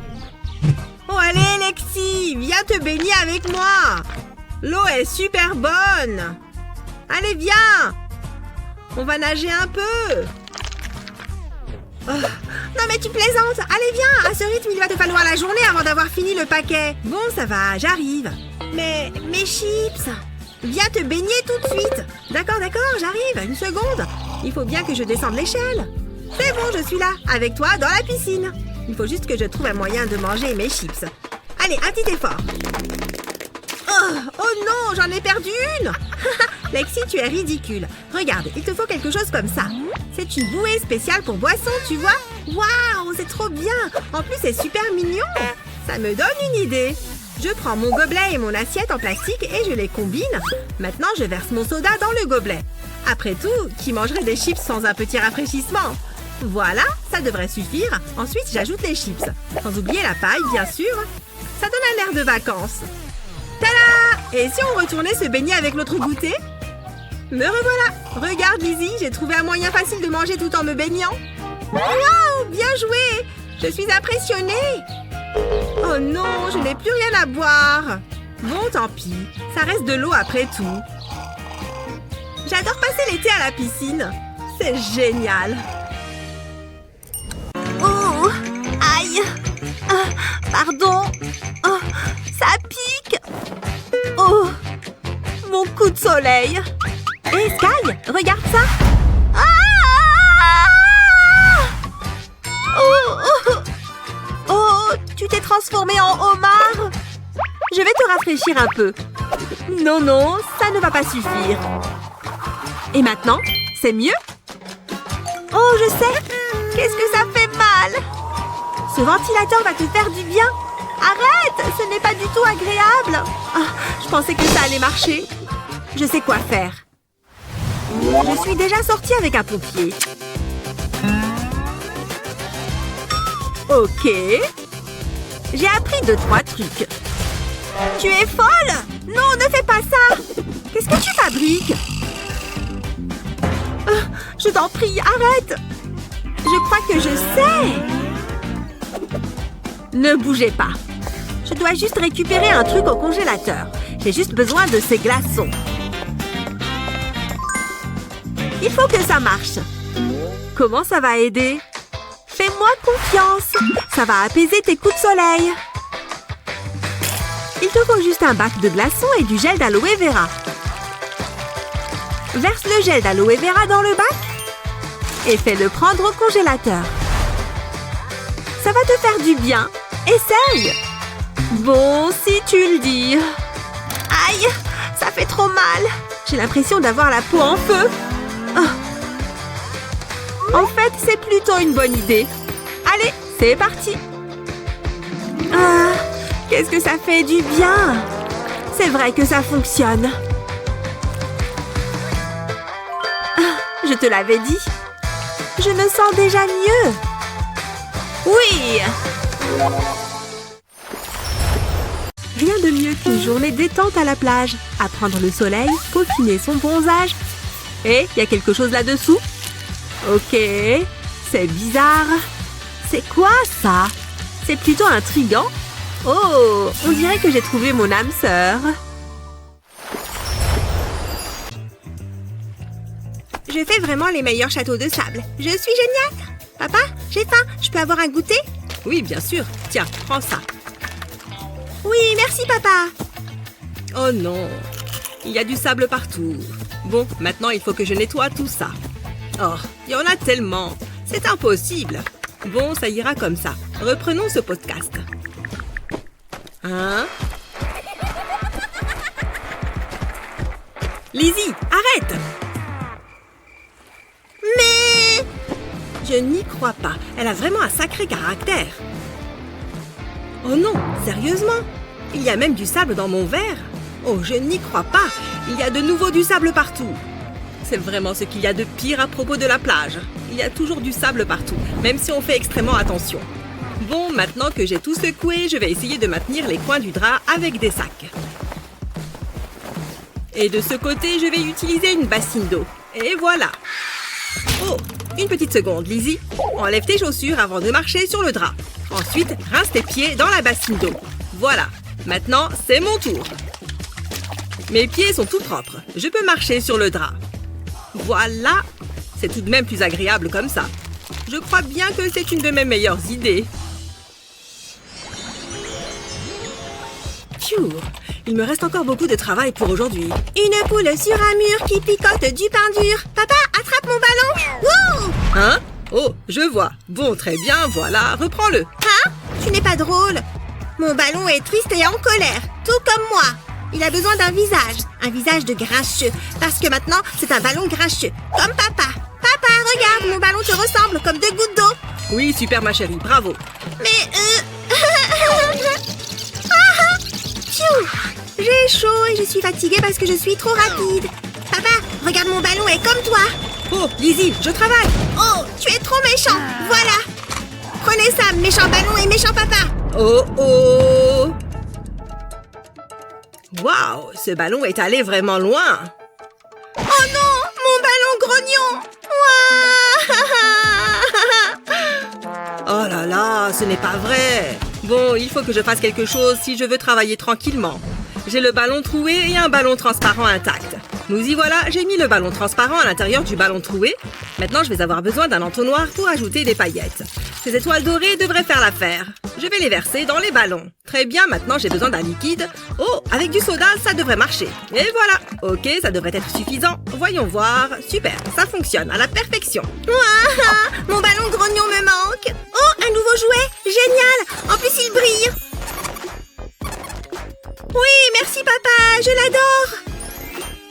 Oh, allez, Lexi! Viens te baigner avec moi! L'eau est super bonne! Allez, viens! On va nager un peu! Oh. Non mais tu plaisantes! Allez viens! À ce rythme, il va te falloir la journée avant d'avoir fini le paquet. Bon, ça va, j'arrive. Mais mes chips! Viens te baigner tout de suite! D'accord, j'arrive. Une seconde. Il faut bien que je descende l'échelle. C'est bon, je suis là, avec toi dans la piscine. Il faut juste que je trouve un moyen de manger mes chips. Allez, un petit effort. Oh non, j'en ai perdu une! Lexi, tu es ridicule. Regarde, il te faut quelque chose comme ça. C'est une bouée spéciale pour boissons, tu vois? Waouh, c'est trop bien! En plus, c'est super mignon. Ça me donne une idée. Je prends mon gobelet et mon assiette en plastique et je les combine. Maintenant, je verse mon soda dans le gobelet. Après tout, qui mangerait des chips sans un petit rafraîchissement? Voilà, ça devrait suffire. Ensuite, j'ajoute les chips. Sans oublier la paille, bien sûr. Ça donne un air de vacances. Tada! Et si on retournait se baigner avec notre goûter? Me revoilà! Regarde, Lizzie, j'ai trouvé un moyen facile de manger tout en me baignant. Waouh! Bien joué! Je suis impressionnée! Oh non, je n'ai plus rien à boire! Bon, tant pis. Ça reste de l'eau après tout. J'adore passer l'été à la piscine. C'est génial! Oh! Aïe! Pardon! Oh, ça pique! Oh! Mon coup de soleil! Hé, Sky, regarde ça! Ah! Oh, tu t'es transformée en homard! Je vais te rafraîchir un peu. Non, ça ne va pas suffire. Et maintenant, c'est mieux? Oh, je sais! Qu'est-ce que ça fait mal! Ce ventilateur va te faire du bien! Arrête! Ce n'est pas du tout agréable! Je pensais que ça allait marcher. Je sais quoi faire. Je suis déjà sortie avec un pompier. Ok. J'ai appris 2-3 trucs. Tu es folle! Non, ne fais pas ça! Qu'est-ce que tu fabriques? Je t'en prie, arrête! Je crois que je sais! Ne bougez pas. Je dois juste récupérer un truc au congélateur. J'ai juste besoin de ces glaçons. Il faut que ça marche. Comment ça va aider? Fais-moi confiance. Ça va apaiser tes coups de soleil. Il te faut juste un bac de glaçons et du gel d'aloe vera. Verse le gel d'aloe vera dans le bac et fais-le prendre au congélateur. Ça va te faire du bien. Essaye! Bon, si tu le dis. Aïe! Ça fait trop mal. J'ai l'impression d'avoir la peau en feu. En fait, c'est plutôt une bonne idée. Allez, c'est parti. Qu'est-ce que ça fait du bien. C'est vrai que ça fonctionne. Je te l'avais dit. Je me sens déjà mieux. Oui! Rien de mieux qu'une journée détente à la plage. À prendre le soleil, peaufiner son bronzage. Et il y a quelque chose là-dessous? Ok, c'est bizarre. C'est quoi ça? C'est plutôt intriguant. Oh, on dirait que j'ai trouvé mon âme sœur. Je fais vraiment les meilleurs châteaux de sable. Je suis géniale. Papa, j'ai faim. Je peux avoir un goûter? Oui, bien sûr. Tiens, prends ça. Oui, merci, papa. Oh non, il y a du sable partout. Bon, maintenant, il faut que je nettoie tout ça. Oh, il y en a tellement. C'est impossible. Bon, ça ira comme ça. Reprenons ce podcast. 1, Lizzie, arrête! Mais... Je n'y crois pas. Elle a vraiment un sacré caractère. Oh non, sérieusement? Il y a même du sable dans mon verre? Oh, je n'y crois pas. Il y a de nouveau du sable partout. C'est vraiment ce qu'il y a de pire à propos de la plage. Il y a toujours du sable partout, même si on fait extrêmement attention. Bon, maintenant que j'ai tout secoué, je vais essayer de maintenir les coins du drap avec des sacs. Et de ce côté, je vais utiliser une bassine d'eau. Et voilà. Oh, une petite seconde, Lizzie. Enlève tes chaussures avant de marcher sur le drap. Ensuite, rince tes pieds dans la bassine d'eau. Voilà. Maintenant, c'est mon tour. Mes pieds sont tout propres. Je peux marcher sur le drap. Voilà. C'est tout de même plus agréable comme ça. Je crois bien que c'est une de mes meilleures idées. Phew. Il me reste encore beaucoup de travail pour aujourd'hui. Une poule sur un mur qui picote du pain dur. Papa, attrape mon ballon. Wouh! Hein? Oh, je vois. Bon, très bien, voilà. Reprends-le. Hein? Tu n'es pas drôle. Mon ballon est triste et en colère, tout comme moi. Il a besoin d'un visage de grincheux. Parce que maintenant, c'est un ballon grincheux, comme papa. Papa, regarde, mon ballon te ressemble comme 2 gouttes d'eau. Oui, super ma chérie, bravo. Mais Pfiou! J'ai chaud et je suis fatiguée parce que je suis trop rapide. Papa, regarde, mon ballon est comme toi. Oh, Lizzie, je travaille. Oh, tu es trop méchant. Voilà. Prenez ça, méchant ballon et méchant papa. Oh, oh. Waouh, ce ballon est allé vraiment loin. Oh non, mon ballon grognon. Oh là là, ce n'est pas vrai. Bon, il faut que je fasse quelque chose si je veux travailler tranquillement. J'ai le ballon troué et un ballon transparent intact. Nous y voilà, j'ai mis le ballon transparent à l'intérieur du ballon troué. Maintenant, je vais avoir besoin d'un entonnoir pour ajouter des paillettes. Ces étoiles dorées devraient faire l'affaire. Je vais les verser dans les ballons. Très bien, maintenant j'ai besoin d'un liquide. Oh, avec du soda, ça devrait marcher. Et voilà. Ok, ça devrait être suffisant. Voyons voir. Super, ça fonctionne à la perfection. Mon ballon grognon me manque. Oh, un nouveau jouet. Génial. En plus, il brille. Oui, merci papa, je l'adore.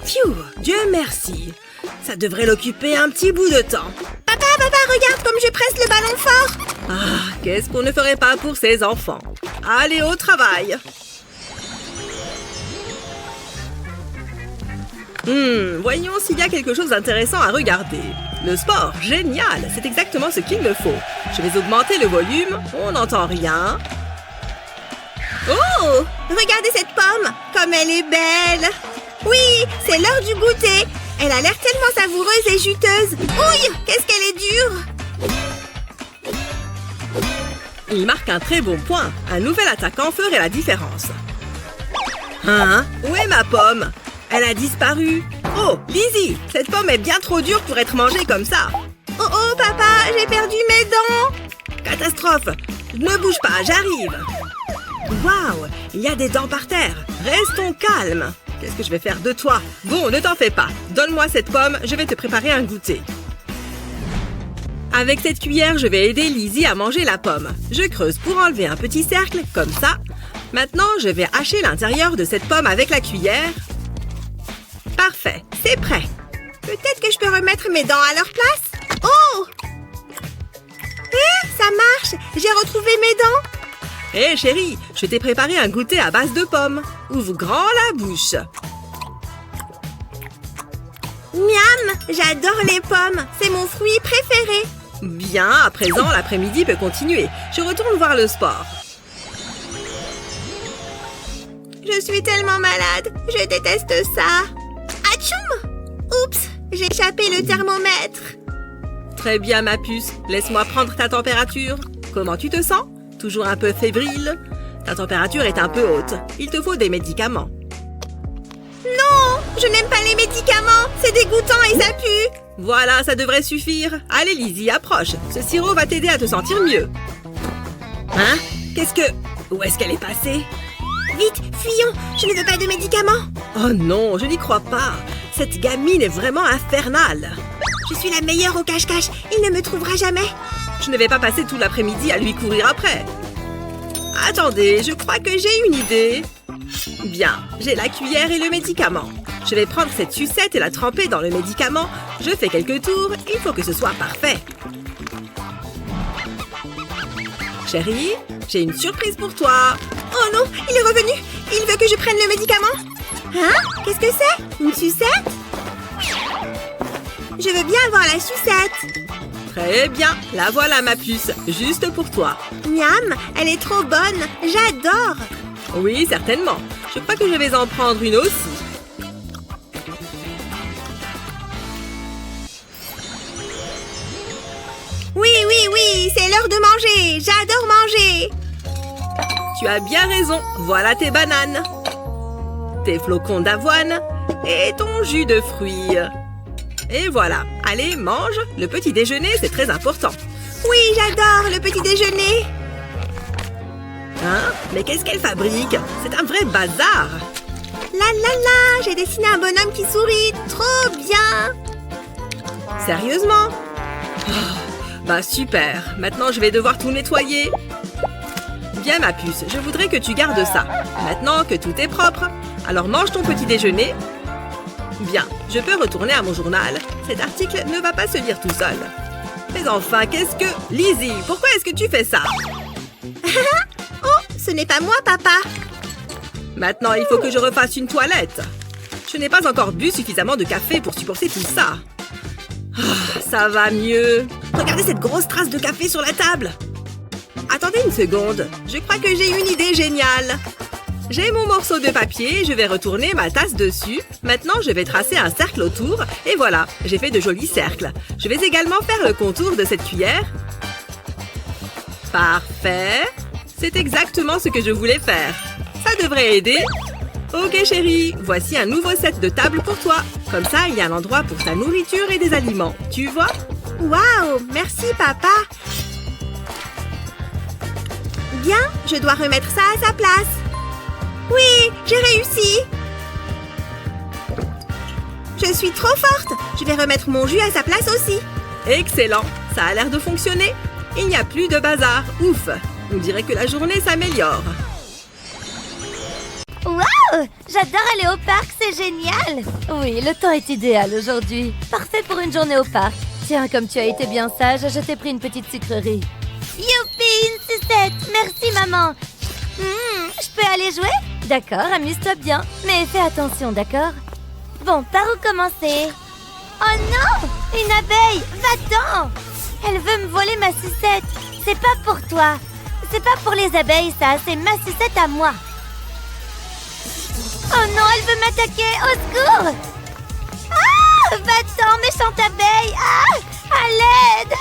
Phew, Dieu merci. Ça devrait l'occuper un petit bout de temps. Papa, regarde comme je presse le ballon fort. Ah, qu'est-ce qu'on ne ferait pas pour ces enfants? Allez, au travail. Voyons s'il y a quelque chose d'intéressant à regarder. Le sport, génial, c'est exactement ce qu'il me faut. Je vais augmenter le volume, on n'entend rien. Oh, regardez cette pomme, comme elle est belle. Oui, c'est l'heure du goûter. Elle a l'air tellement savoureuse et juteuse. Ouille, qu'est-ce qu'elle est dure. Il marque un très bon point. Un nouvel attaquant ferait la différence. Hein? Où est ma pomme? Elle a disparu. Oh, Lizzie, cette pomme est bien trop dure pour être mangée comme ça. Oh, oh, papa, j'ai perdu mes dents. Catastrophe. Ne bouge pas, j'arrive. Waouh, il y a des dents par terre. Restons calmes. Qu'est-ce que je vais faire de toi? Bon, ne t'en fais pas. Donne-moi cette pomme, je vais te préparer un goûter. Avec cette cuillère, je vais aider Lizzie à manger la pomme. Je creuse pour enlever un petit cercle, comme ça. Maintenant, je vais hacher l'intérieur de cette pomme avec la cuillère. Parfait, c'est prêt. Peut-être que je peux remettre mes dents à leur place? Oh! Ça marche! J'ai retrouvé mes dents! Hé chérie, je t'ai préparé un goûter à base de pommes. Ouvre grand la bouche. Miam! J'adore les pommes. C'est mon fruit préféré. Bien, à présent, l'après-midi peut continuer. Je retourne voir le sport. Je suis tellement malade. Je déteste ça. Atchoum! Oups! J'ai échappé le thermomètre. Très bien, ma puce. Laisse-moi prendre ta température. Comment tu te sens? Toujours un peu fébrile? Ta température est un peu haute. Il te faut des médicaments. Non! Je n'aime pas les médicaments. C'est dégoûtant et ça pue. Voilà, ça devrait suffire. Allez, Lizzie, approche. Ce sirop va t'aider à te sentir mieux. Hein? Qu'est-ce que... Où est-ce qu'elle est passée? Vite, fuyons. Je ne veux pas de médicaments. Oh non, je n'y crois pas. Cette gamine est vraiment infernale. Je suis la meilleure au cache-cache. Il ne me trouvera jamais. Je ne vais pas passer tout l'après-midi à lui courir après. Attendez, je crois que j'ai une idée. Bien, j'ai la cuillère et le médicament. Je vais prendre cette sucette et la tremper dans le médicament. Je fais quelques tours, il faut que ce soit parfait. Chérie, j'ai une surprise pour toi. Oh non, il est revenu. Il veut que je prenne le médicament. Hein? Qu'est-ce que c'est? Une sucette? Je veux bien avoir la sucette. Très bien, la voilà ma puce, juste pour toi. Miam, elle est trop bonne. J'adore. Oui, certainement. Je crois que je vais en prendre une aussi. Oui, c'est l'heure de manger. J'adore manger. Tu as bien raison, voilà tes bananes. Tes flocons d'avoine et ton jus de fruits. Et voilà, allez, mange. Le petit déjeuner, c'est très important. Oui, j'adore le petit déjeuner. Hein? Mais qu'est-ce qu'elle fabrique? C'est un vrai bazar. La, j'ai dessiné un bonhomme qui sourit. Trop bien. Sérieusement? Bah super, maintenant je vais devoir tout nettoyer. Bien ma puce, je voudrais que tu gardes ça. Maintenant que tout est propre, alors mange ton petit déjeuner. Bien, je peux retourner à mon journal. Cet article ne va pas se lire tout seul. Mais enfin, qu'est-ce que... Lizzie, pourquoi est-ce que tu fais ça? Oh, ce n'est pas moi, papa. Maintenant, il faut que je refasse une toilette. Je n'ai pas encore bu suffisamment de café pour supporter tout ça. Ah, ça va mieux. Regardez cette grosse trace de café sur la table. Attendez une seconde. Je crois que j'ai une idée géniale. J'ai mon morceau de papier, je vais retourner ma tasse dessus. Maintenant, je vais tracer un cercle autour. Et voilà, j'ai fait de jolis cercles. Je vais également faire le contour de cette cuillère. Parfait. C'est exactement ce que je voulais faire. Ça devrait aider. Ok chérie, voici un nouveau set de table pour toi. Comme ça, il y a un endroit pour ta nourriture et des aliments. Tu vois? Waouh, merci papa. Bien, je dois remettre ça à sa place. Oui, j'ai réussi. Je suis trop forte. Je vais remettre mon jus à sa place aussi. Excellent, ça a l'air de fonctionner. Il n'y a plus de bazar. Ouf, on dirait que la journée s'améliore. Waouh! J'adore aller au parc, c'est génial! Oui, le temps est idéal aujourd'hui. Parfait pour une journée au parc. Tiens, comme tu as été bien sage, je t'ai pris une petite sucrerie. Youpi, une sucette! Merci, maman! Je peux aller jouer? D'accord, amuse-toi bien. Mais fais attention, d'accord? Bon, par où commencer? Oh non! Une abeille! Va-t'en! Elle veut me voler ma sucette. C'est pas pour toi. C'est pas pour les abeilles, ça. C'est ma sucette à moi. Oh non, elle veut m'attaquer! Au secours! Ah! Va-t'en, méchante abeille! Ah! À l'aide!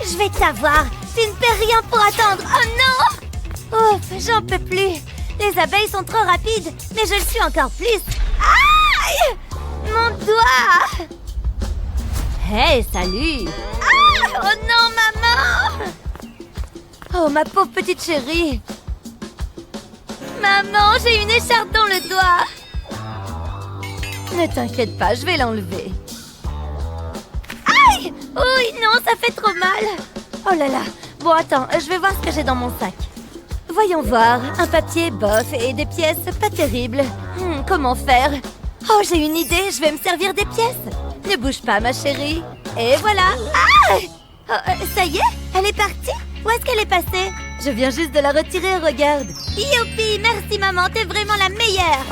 Je vais t'avoir! Tu ne fais rien pour attendre! Oh non! Ouf, j'en peux plus! Les abeilles sont trop rapides, mais je le suis encore plus! Aïe! Mon doigt! Hey, salut! Ah! Oh non, maman! Oh, ma pauvre petite chérie! Maman, j'ai une écharpe dans le doigt! Ne t'inquiète pas, je vais l'enlever. Aïe! Oui, non, ça fait trop mal! Oh là là! Bon, attends, je vais voir ce que j'ai dans mon sac. Voyons voir. Un papier bof et des pièces pas terribles. Comment faire? Oh, j'ai une idée, je vais me servir des pièces. Ne bouge pas, ma chérie. Et voilà! Ah! Oh, ça y est? Elle est partie? Où est-ce qu'elle est passée? Je viens juste de la retirer, regarde. Youpi, merci maman, t'es vraiment la meilleure.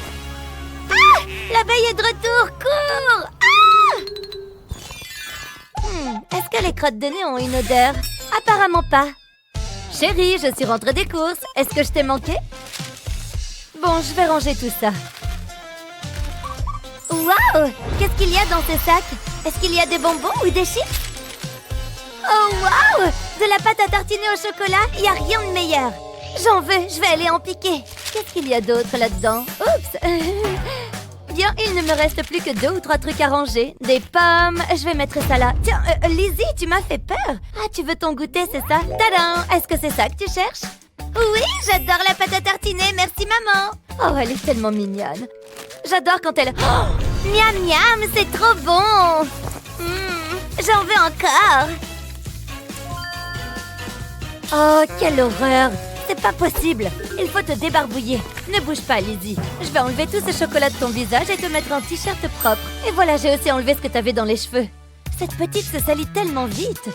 Ah! L'abeille est de retour, cours! Ah! Est-ce que les crottes de nez ont une odeur? Apparemment pas. Chérie, je suis rentrée des courses. Est-ce que je t'ai manqué? Bon, je vais ranger tout ça. Waouh! Qu'est-ce qu'il y a dans ces sacs? Est-ce qu'il y a des bonbons ou des chips? Oh waouh! De la pâte à tartiner au chocolat, il n'y a rien de meilleur. J'en veux, je vais aller en piquer. Qu'est-ce qu'il y a d'autre là-dedans? Oups! Bien, il ne me reste plus que 2 ou 3 trucs à ranger. Des pommes, je vais mettre ça là. Tiens, Lizzie, tu m'as fait peur. Ah, tu veux ton goûter, c'est ça? Tadam! Est-ce que c'est ça que tu cherches? Oui, j'adore la pâte à tartiner, merci maman. Oh, elle est tellement mignonne. J'adore quand elle... Oh, miam miam, c'est trop bon. J'en veux encore. Oh, quelle horreur! c'est pas possible. Il faut te débarbouiller. Ne bouge pas, Lizzie. Je vais enlever tout ce chocolat de ton visage et te mettre un t-shirt propre. Et voilà, j'ai aussi enlevé ce que t'avais dans les cheveux. Cette petite se salit tellement vite.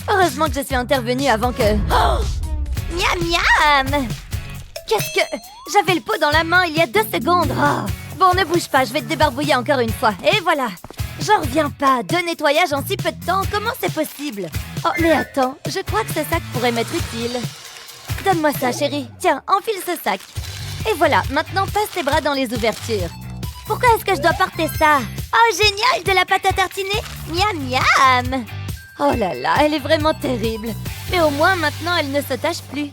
Heureusement que je suis intervenue avant que... Oh! Miam miam! Qu'est-ce que... J'avais le pot dans la main il y a 2 secondes. Oh. Bon, ne bouge pas, je vais te débarbouiller encore une fois. Et voilà. J'en reviens pas. 2 nettoyages en si peu de temps, comment c'est possible? Oh, mais attends, je crois que ce sac pourrait m'être utile. Donne-moi ça, chérie. Tiens, enfile ce sac. Et voilà, maintenant passe tes bras dans les ouvertures. Pourquoi est-ce que je dois porter ça? Oh, génial, de la pâte à tartiner. Miam miam! Oh là là, elle est vraiment terrible. Mais au moins, maintenant, elle ne se tâche plus.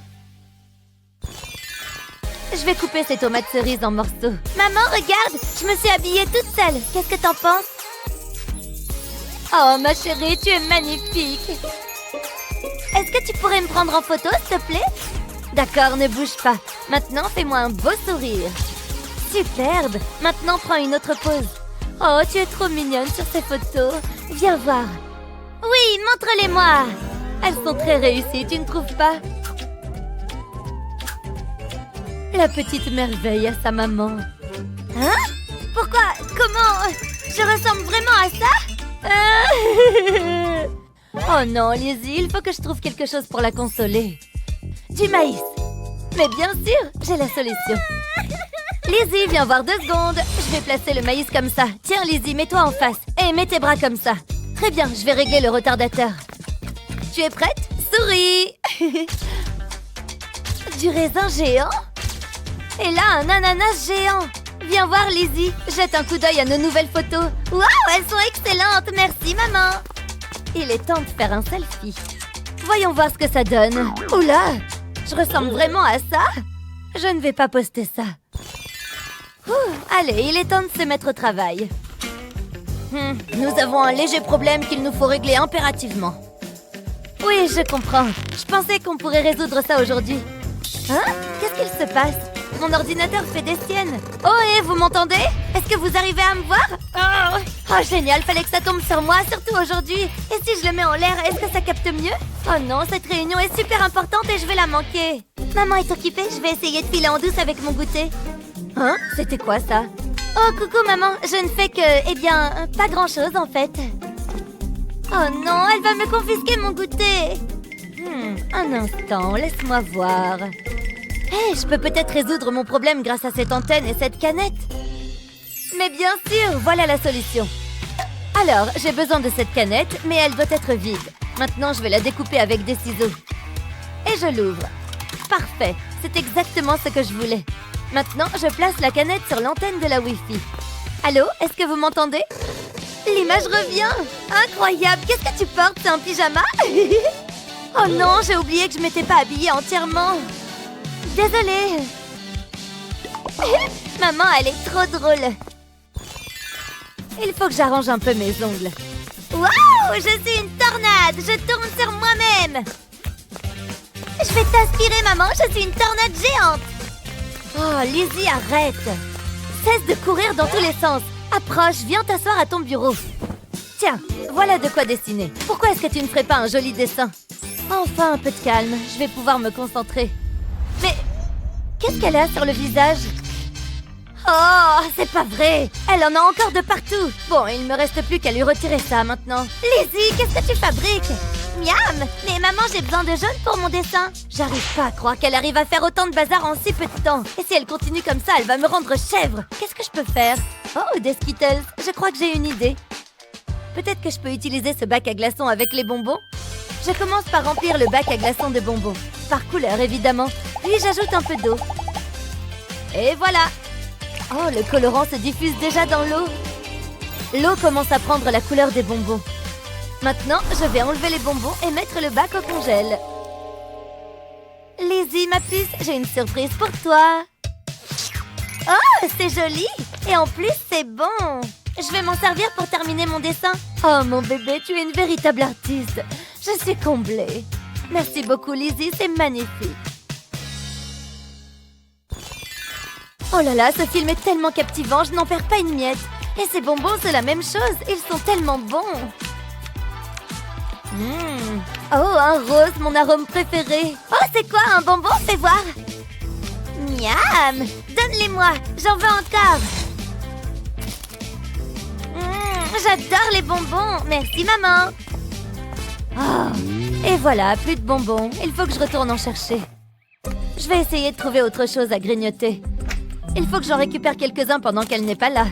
Je vais couper ces tomates cerises en morceaux. Maman, regarde, je me suis habillée toute seule. Qu'est-ce que t'en penses? Oh, ma chérie, tu es magnifique. Est-ce que tu pourrais me prendre en photo, s'il te plaît? D'accord, ne bouge pas. Maintenant, fais-moi un beau sourire. Superbe. Maintenant, prends une autre pose. Oh, tu es trop mignonne sur ces photos. Viens voir. Oui, montre-les-moi. Elles sont très réussies, tu ne trouves pas? La petite merveille à sa maman. Hein? Pourquoi? Comment? Je ressemble vraiment à ça? Oh non, Lizzie, il faut que je trouve quelque chose pour la consoler. Du maïs. Mais bien sûr, j'ai la solution. Lizzie, viens voir 2 secondes. Je vais placer le maïs comme ça. Tiens, Lizzie, mets-toi en face. Et mets tes bras comme ça. Très bien, je vais régler le retardateur. Tu es prête? Souris. Du raisin géant? Et là, un ananas géant. Viens voir, Lizzie. Jette un coup d'œil à nos nouvelles photos. Waouh, elles sont excellentes. Merci, maman. Il est temps de faire un selfie. Voyons voir ce que ça donne. Oula, je ressemble vraiment à ça? Je ne vais pas poster ça. Allez, il est temps de se mettre au travail. Nous avons un léger problème qu'il nous faut régler impérativement. Oui, je comprends. Je pensais qu'on pourrait résoudre ça aujourd'hui. Hein? Qu'est-ce qu'il se passe? Mon ordinateur fait des siennes. Oh, et vous m'entendez? Est-ce que vous arrivez à me voir? Oh, génial, fallait que ça tombe sur moi, surtout aujourd'hui. Et si je le mets en l'air, est-ce que ça capte mieux? Oh non, cette réunion est super importante et je vais la manquer. Maman est occupée, je vais essayer de filer en douce avec mon goûter. Hein? C'était quoi ça? Oh, coucou maman, je ne fais que... Eh bien, pas grand-chose en fait. Oh non, elle va me confisquer mon goûter. Un instant, laisse-moi voir. Hé, je peux peut-être résoudre mon problème grâce à cette antenne et cette canette. Mais bien sûr, voilà la solution. Alors, j'ai besoin de cette canette, mais elle doit être vide. Maintenant, je vais la découper avec des ciseaux. Et je l'ouvre. Parfait, c'est exactement ce que je voulais. Maintenant, je place la canette sur l'antenne de la Wi-Fi. Allô, est-ce que vous m'entendez? L'image revient. Incroyable, qu'est-ce que tu portes? C'est un pyjama? Oh non, j'ai oublié que je m'étais pas habillée entièrement. Désolée. Maman, elle est trop drôle. Il faut que j'arrange un peu mes ongles. Waouh, je suis une tornade. Je tourne sur moi-même. Je vais t'aspirer, maman. Je suis une tornade géante. Oh, Lizzie, arrête. Cesse de courir dans tous les sens. Approche, viens t'asseoir à ton bureau. Tiens, voilà de quoi dessiner. Pourquoi est-ce que tu ne ferais pas un joli dessin? Enfin, un peu de calme. Je vais pouvoir me concentrer. Mais qu'est-ce qu'elle a sur le visage? Oh, c'est pas vrai. Elle en a encore de partout. Bon, il me reste plus qu'à lui retirer ça maintenant. Lizzie, qu'est-ce que tu fabriques? Miam! Mais maman, j'ai besoin de jaune pour mon dessin. J'arrive pas à croire qu'elle arrive à faire autant de bazar en si peu de temps. Et si elle continue comme ça, elle va me rendre chèvre. Qu'est-ce que je peux faire? Oh, des Skittles. Je crois que j'ai une idée. Peut-être que je peux utiliser ce bac à glaçons avec les bonbons? Je commence par remplir le bac à glaçons de bonbons. Par couleur, évidemment. Puis j'ajoute un peu d'eau. Et voilà! Oh, le colorant se diffuse déjà dans l'eau. L'eau commence à prendre la couleur des bonbons. Maintenant, je vais enlever les bonbons et mettre le bac au congèle. Lizzie, ma puce, j'ai une surprise pour toi. Oh, c'est joli! Et en plus, c'est bon! Je vais m'en servir pour terminer mon dessin. Oh, mon bébé, tu es une véritable artiste. Je suis comblée. Merci beaucoup, Lizzie, c'est magnifique. Oh là là, ce film est tellement captivant, je n'en perds pas une miette. Et ces bonbons, c'est la même chose, ils sont tellement bons. Oh, un rose, mon arôme préféré. Oh, c'est quoi, un bonbon? Fais voir. Miam! Donne-les-moi, j'en veux encore. J'adore les bonbons. Merci, maman. Oh, et voilà, plus de bonbons. Il faut que je retourne en chercher. Je vais essayer de trouver autre chose à grignoter. Il faut que j'en récupère quelques-uns pendant qu'elle n'est pas là.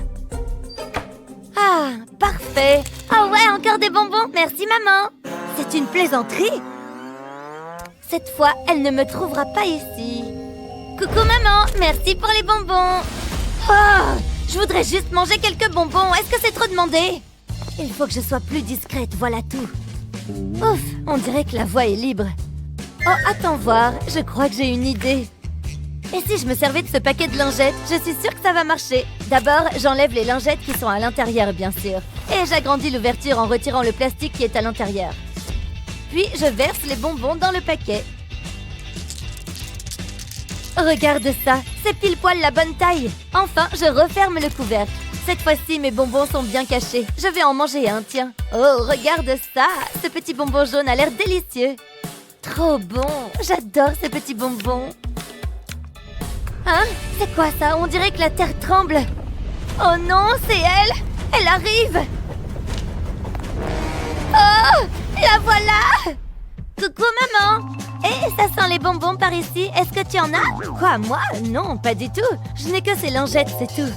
Ah, parfait. Oh ouais, encore des bonbons. Merci, maman. C'est une plaisanterie. Cette fois, elle ne me trouvera pas ici. Coucou, maman. Merci pour les bonbons. Oh, je voudrais juste manger quelques bonbons. Est-ce que c'est trop demandé? Il faut que je sois plus discrète, voilà tout. Ouf, on dirait que la voie est libre. Oh, attends voir, je crois que j'ai une idée. Et si je me servais de ce paquet de lingettes? Je suis sûre que ça va marcher. D'abord, j'enlève les lingettes qui sont à l'intérieur, bien sûr. Et j'agrandis l'ouverture en retirant le plastique qui est à l'intérieur. Puis, je verse les bonbons dans le paquet. Regarde ça, c'est pile poil la bonne taille. Enfin, je referme le couvercle. Cette fois-ci, mes bonbons sont bien cachés. Je vais en manger un, tiens. Oh, regarde ça. Ce petit bonbon jaune a l'air délicieux. Trop bon. J'adore ces petits bonbons. Hein? C'est quoi ça? On dirait que la terre tremble. Oh non, c'est elle. Elle arrive. Oh, la voilà. Coucou, maman. Eh, ça sent les bonbons par ici. Est-ce que tu en as? Quoi, moi? Non, pas du tout. Je n'ai que ces lingettes, c'est tout.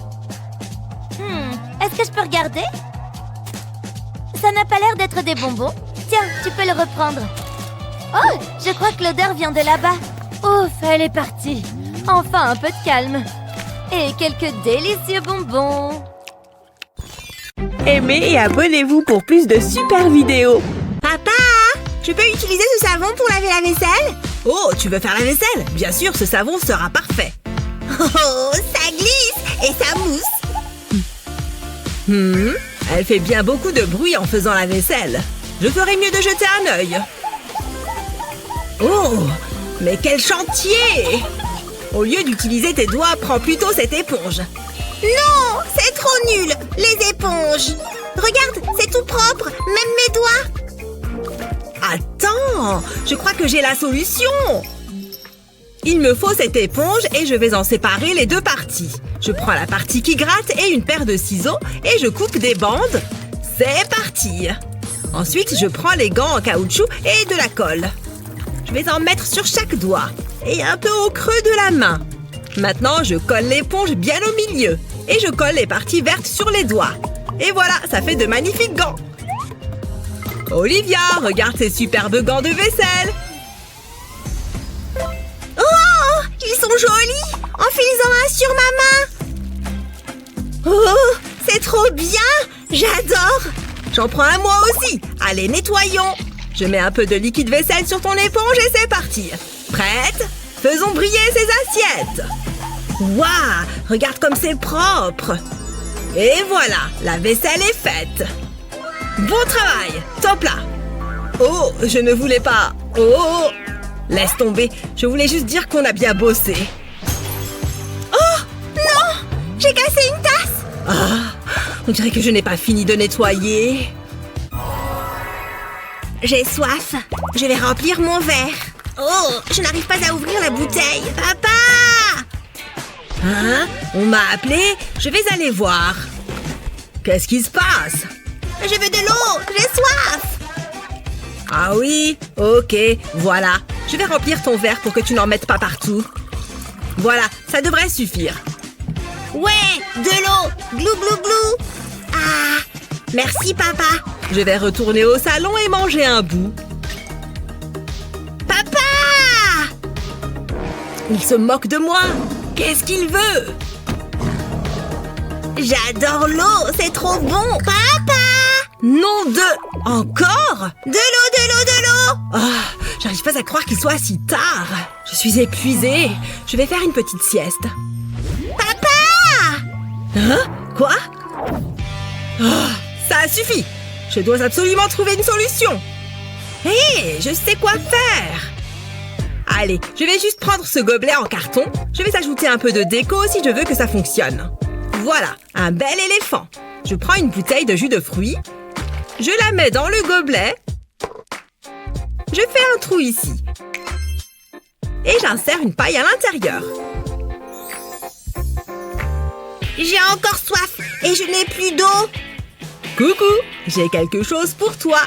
Est-ce que je peux regarder? Ça n'a pas l'air d'être des bonbons. Tiens, tu peux le reprendre. Oh, je crois que l'odeur vient de là-bas. Ouf, elle est partie. Enfin, un peu de calme. Et quelques délicieux bonbons. Aimez et abonnez-vous pour plus de super vidéos. Papa, je peux utiliser ce savon pour laver la vaisselle? Oh, tu veux faire la vaisselle? Bien sûr, ce savon sera parfait. Oh, ça glisse et ça mousse. Elle fait bien beaucoup de bruit en faisant la vaisselle. Je ferais mieux de jeter un œil. Oh, mais quel chantier! Au lieu d'utiliser tes doigts, prends plutôt cette éponge. Non, c'est trop nul, les éponges. Regarde, c'est tout propre, même mes doigts. Attends, je crois que j'ai la solution. Il me faut cette éponge et je vais en séparer les deux parties. Je prends la partie qui gratte et une paire de ciseaux et je coupe des bandes. C'est parti! Ensuite, je prends les gants en caoutchouc et de la colle. Je vais en mettre sur chaque doigt et un peu au creux de la main. Maintenant, je colle l'éponge bien au milieu et je colle les parties vertes sur les doigts. Et voilà, ça fait de magnifiques gants. Olivia, regarde ces superbes gants de vaisselle. Oh, ils sont jolis. Enfile-en un sur ma main. Oh, c'est trop bien. J'adore. J'en prends un moi aussi. Allez, nettoyons. Je mets un peu de liquide vaisselle sur ton éponge et c'est parti. Prête? Faisons briller ces assiettes. Waouh, regarde comme c'est propre. Et voilà, la vaisselle est faite. Bon travail, top là. Oh, je ne voulais pas. Oh, laisse tomber, je voulais juste dire qu'on a bien bossé. Oh, non, j'ai cassé une tasse. Ah, on dirait que je n'ai pas fini de nettoyer. J'ai soif. Je vais remplir mon verre. Oh, je n'arrive pas à ouvrir la bouteille. Papa! Hein? On m'a appelé? Je vais aller voir. Qu'est-ce qui se passe? Je veux de l'eau. J'ai soif. Ah oui? Ok, voilà. Je vais remplir ton verre pour que tu n'en mettes pas partout. Voilà, ça devrait suffire. Ouais, de l'eau. Glou, glou, glou. Ah, merci, papa. Je vais retourner au salon et manger un bout. Papa! Il se moque de moi. Qu'est-ce qu'il veut? J'adore l'eau, c'est trop bon. Papa! Nom de... Encore? De l'eau, de l'eau, de l'eau! Ah, j'arrive pas à croire qu'il soit si tard. Je suis épuisée. Je vais faire une petite sieste. Papa! Hein? Quoi? Ah, ça suffit. Je dois absolument trouver une solution. Hé, je sais quoi faire. Allez, je vais juste prendre ce gobelet en carton. Je vais ajouter un peu de déco si je veux que ça fonctionne. Voilà, un bel éléphant. Je prends une bouteille de jus de fruits. Je la mets dans le gobelet. Je fais un trou ici. Et j'insère une paille à l'intérieur. J'ai encore soif et je n'ai plus d'eau. Coucou, j'ai quelque chose pour toi.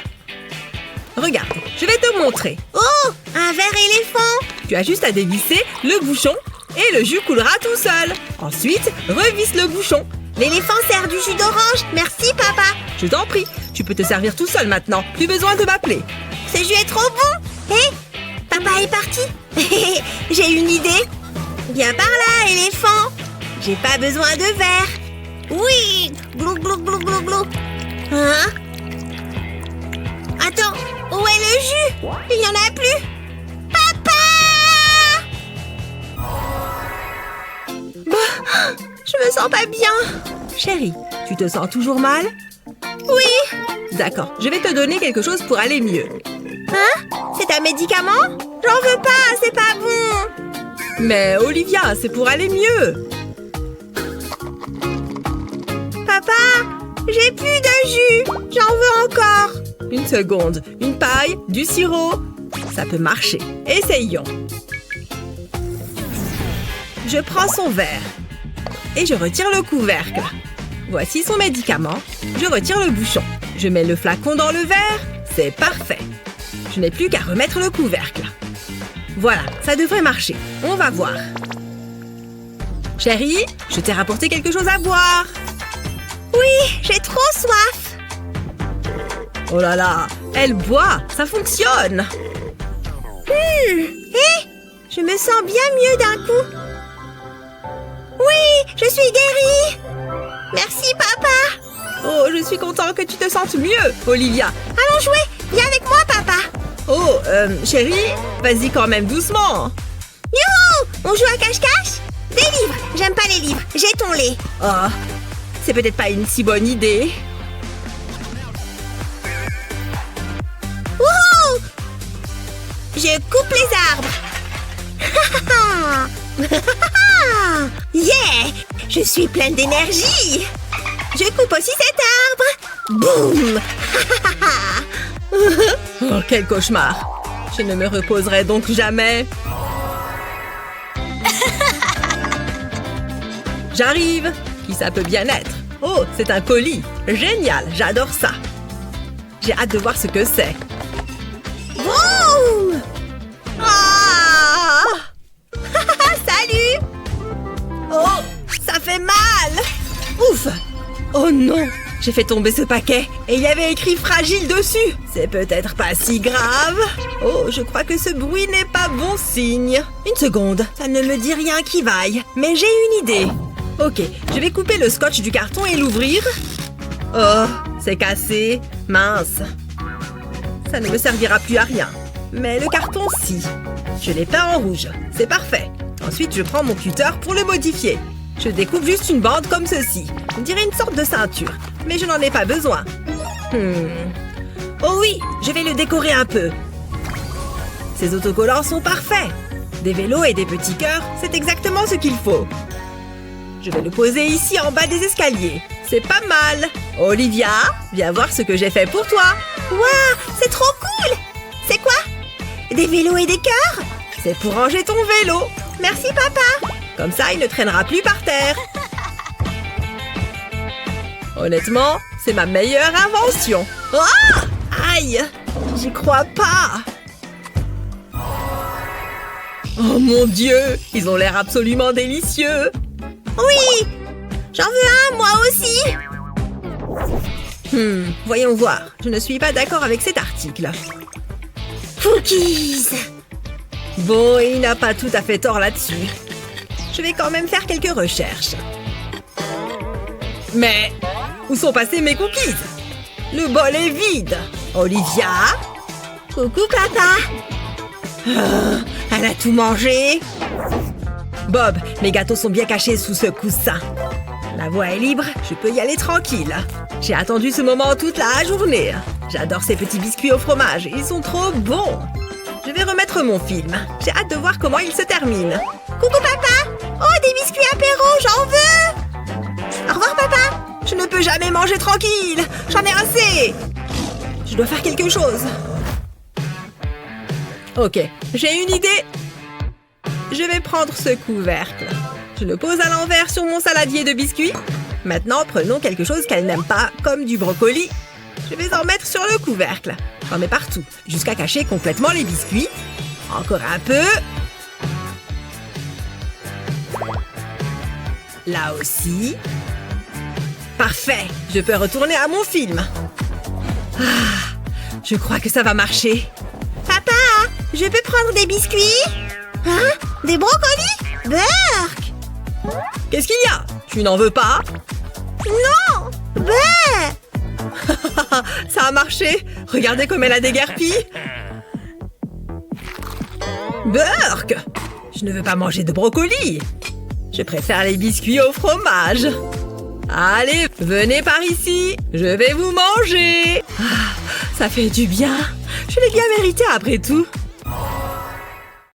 Regarde, je vais te montrer. Oh, un verre éléphant. Tu as juste à dévisser le bouchon et le jus coulera tout seul. Ensuite, revisse le bouchon. L'éléphant sert du jus d'orange. Merci, papa. Je t'en prie, tu peux te servir tout seul maintenant. Plus besoin de m'appeler. Ce jus est trop bon. Hé, papa est parti. J'ai une idée. Viens par là, éléphant. J'ai pas besoin de verre. Oui, glou glou glou glou glou. Hein? Attends, où est le jus? Il n'y en a plus. Papa! Bah, je me sens pas bien. Chérie, tu te sens toujours mal? Oui. D'accord, je vais te donner quelque chose pour aller mieux. Hein? C'est un médicament? J'en veux pas, c'est pas bon. Mais Olivia, c'est pour aller mieux. Papa, j'ai plus de jus. J'en veux encore. Une seconde, une paille, du sirop. Ça peut marcher. Essayons. Je prends son verre et je retire le couvercle. Voici son médicament. Je retire le bouchon. Je mets le flacon dans le verre. C'est parfait. Je n'ai plus qu'à remettre le couvercle. Voilà, ça devrait marcher. On va voir. Chérie, je t'ai rapporté quelque chose à boire. Oui, j'ai trop soif. Oh là là, elle boit, ça fonctionne. Hé, je me sens bien mieux d'un coup. Oui, je suis guérie. Merci, papa. Oh, je suis content que tu te sentes mieux, Olivia. Allons jouer. Viens avec moi, papa. Oh, chérie, vas-y quand même doucement. Youhou! On joue à cache-cache? Des livres. J'aime pas les livres. Jetons-les. Oh, c'est peut-être pas une si bonne idée. Wouhou! Je coupe les arbres. Yeah! Je suis pleine d'énergie. Je coupe aussi cet arbre. Boum! Oh, quel cauchemar. Je ne me reposerai donc jamais. J'arrive. Qui ça peut bien être? Oh, c'est un colis. Génial, j'adore ça. J'ai hâte de voir ce que c'est. Boum! Ah! Salut! Oh, ça fait mal. Ouf. Oh non, j'ai fait tomber ce paquet et il y avait écrit fragile dessus. C'est peut-être pas si grave. Oh, je crois que ce bruit n'est pas bon signe. Une seconde, ça ne me dit rien qui vaille. Mais j'ai une idée. Ok, je vais couper le scotch du carton et l'ouvrir. Oh, c'est cassé. Mince. Ça ne me servira plus à rien. Mais le carton, si. Je l'ai peint en rouge. C'est parfait. Ensuite, je prends mon cutter pour le modifier. Je découpe juste une bande comme ceci. On dirait une sorte de ceinture. Mais je n'en ai pas besoin. Oh oui, je vais le décorer un peu. Ces autocollants sont parfaits. Des vélos et des petits cœurs, c'est exactement ce qu'il faut. Je vais le poser ici en bas des escaliers. C'est pas mal. Olivia, viens voir ce que j'ai fait pour toi. Waouh, c'est trop cool! C'est quoi? Des vélos et des cœurs? C'est pour ranger ton vélo. Merci, papa. Comme ça, il ne traînera plus par terre. Honnêtement, c'est ma meilleure invention. Oh! Aïe! J'y crois pas. Oh mon Dieu! Ils ont l'air absolument délicieux. Oui! J'en veux un, moi aussi! Voyons voir. Je ne suis pas d'accord avec cet article. Cookies! Bon, il n'a pas tout à fait tort là-dessus. Je vais quand même faire quelques recherches. Mais où sont passés mes cookies? Le bol est vide. Olivia? Coucou, papa! Elle a tout mangé. Bob, mes gâteaux sont bien cachés sous ce coussin. La voie est libre, je peux y aller tranquille. J'ai attendu ce moment toute la journée. J'adore ces petits biscuits au fromage, ils sont trop bons. Je vais remettre mon film. J'ai hâte de voir comment il se termine. Coucou, papa! Oh, des biscuits apéro, j'en veux! Au revoir, papa! Je ne peux jamais manger tranquille. J'en ai assez. Je dois faire quelque chose. Ok, j'ai une idée. Je vais prendre ce couvercle. Je le pose à l'envers sur mon saladier de biscuits. Maintenant, prenons quelque chose qu'elle n'aime pas, comme du brocoli. Je vais en mettre sur le couvercle. J'en mets partout, jusqu'à cacher complètement les biscuits. Encore un peu. Là aussi. Parfait, je peux retourner à mon film. Je crois que ça va marcher. Papa, je peux prendre des biscuits? Hein? Des brocolis? Burk! Qu'est-ce qu'il y a? Tu n'en veux pas? Non! Bah! Ça a marché. Regardez comme elle a déguerpi. Burk! Je ne veux pas manger de brocoli. Je préfère les biscuits au fromage. Allez, venez par ici. Je vais vous manger. Ça fait du bien. Je l'ai bien mérité après tout.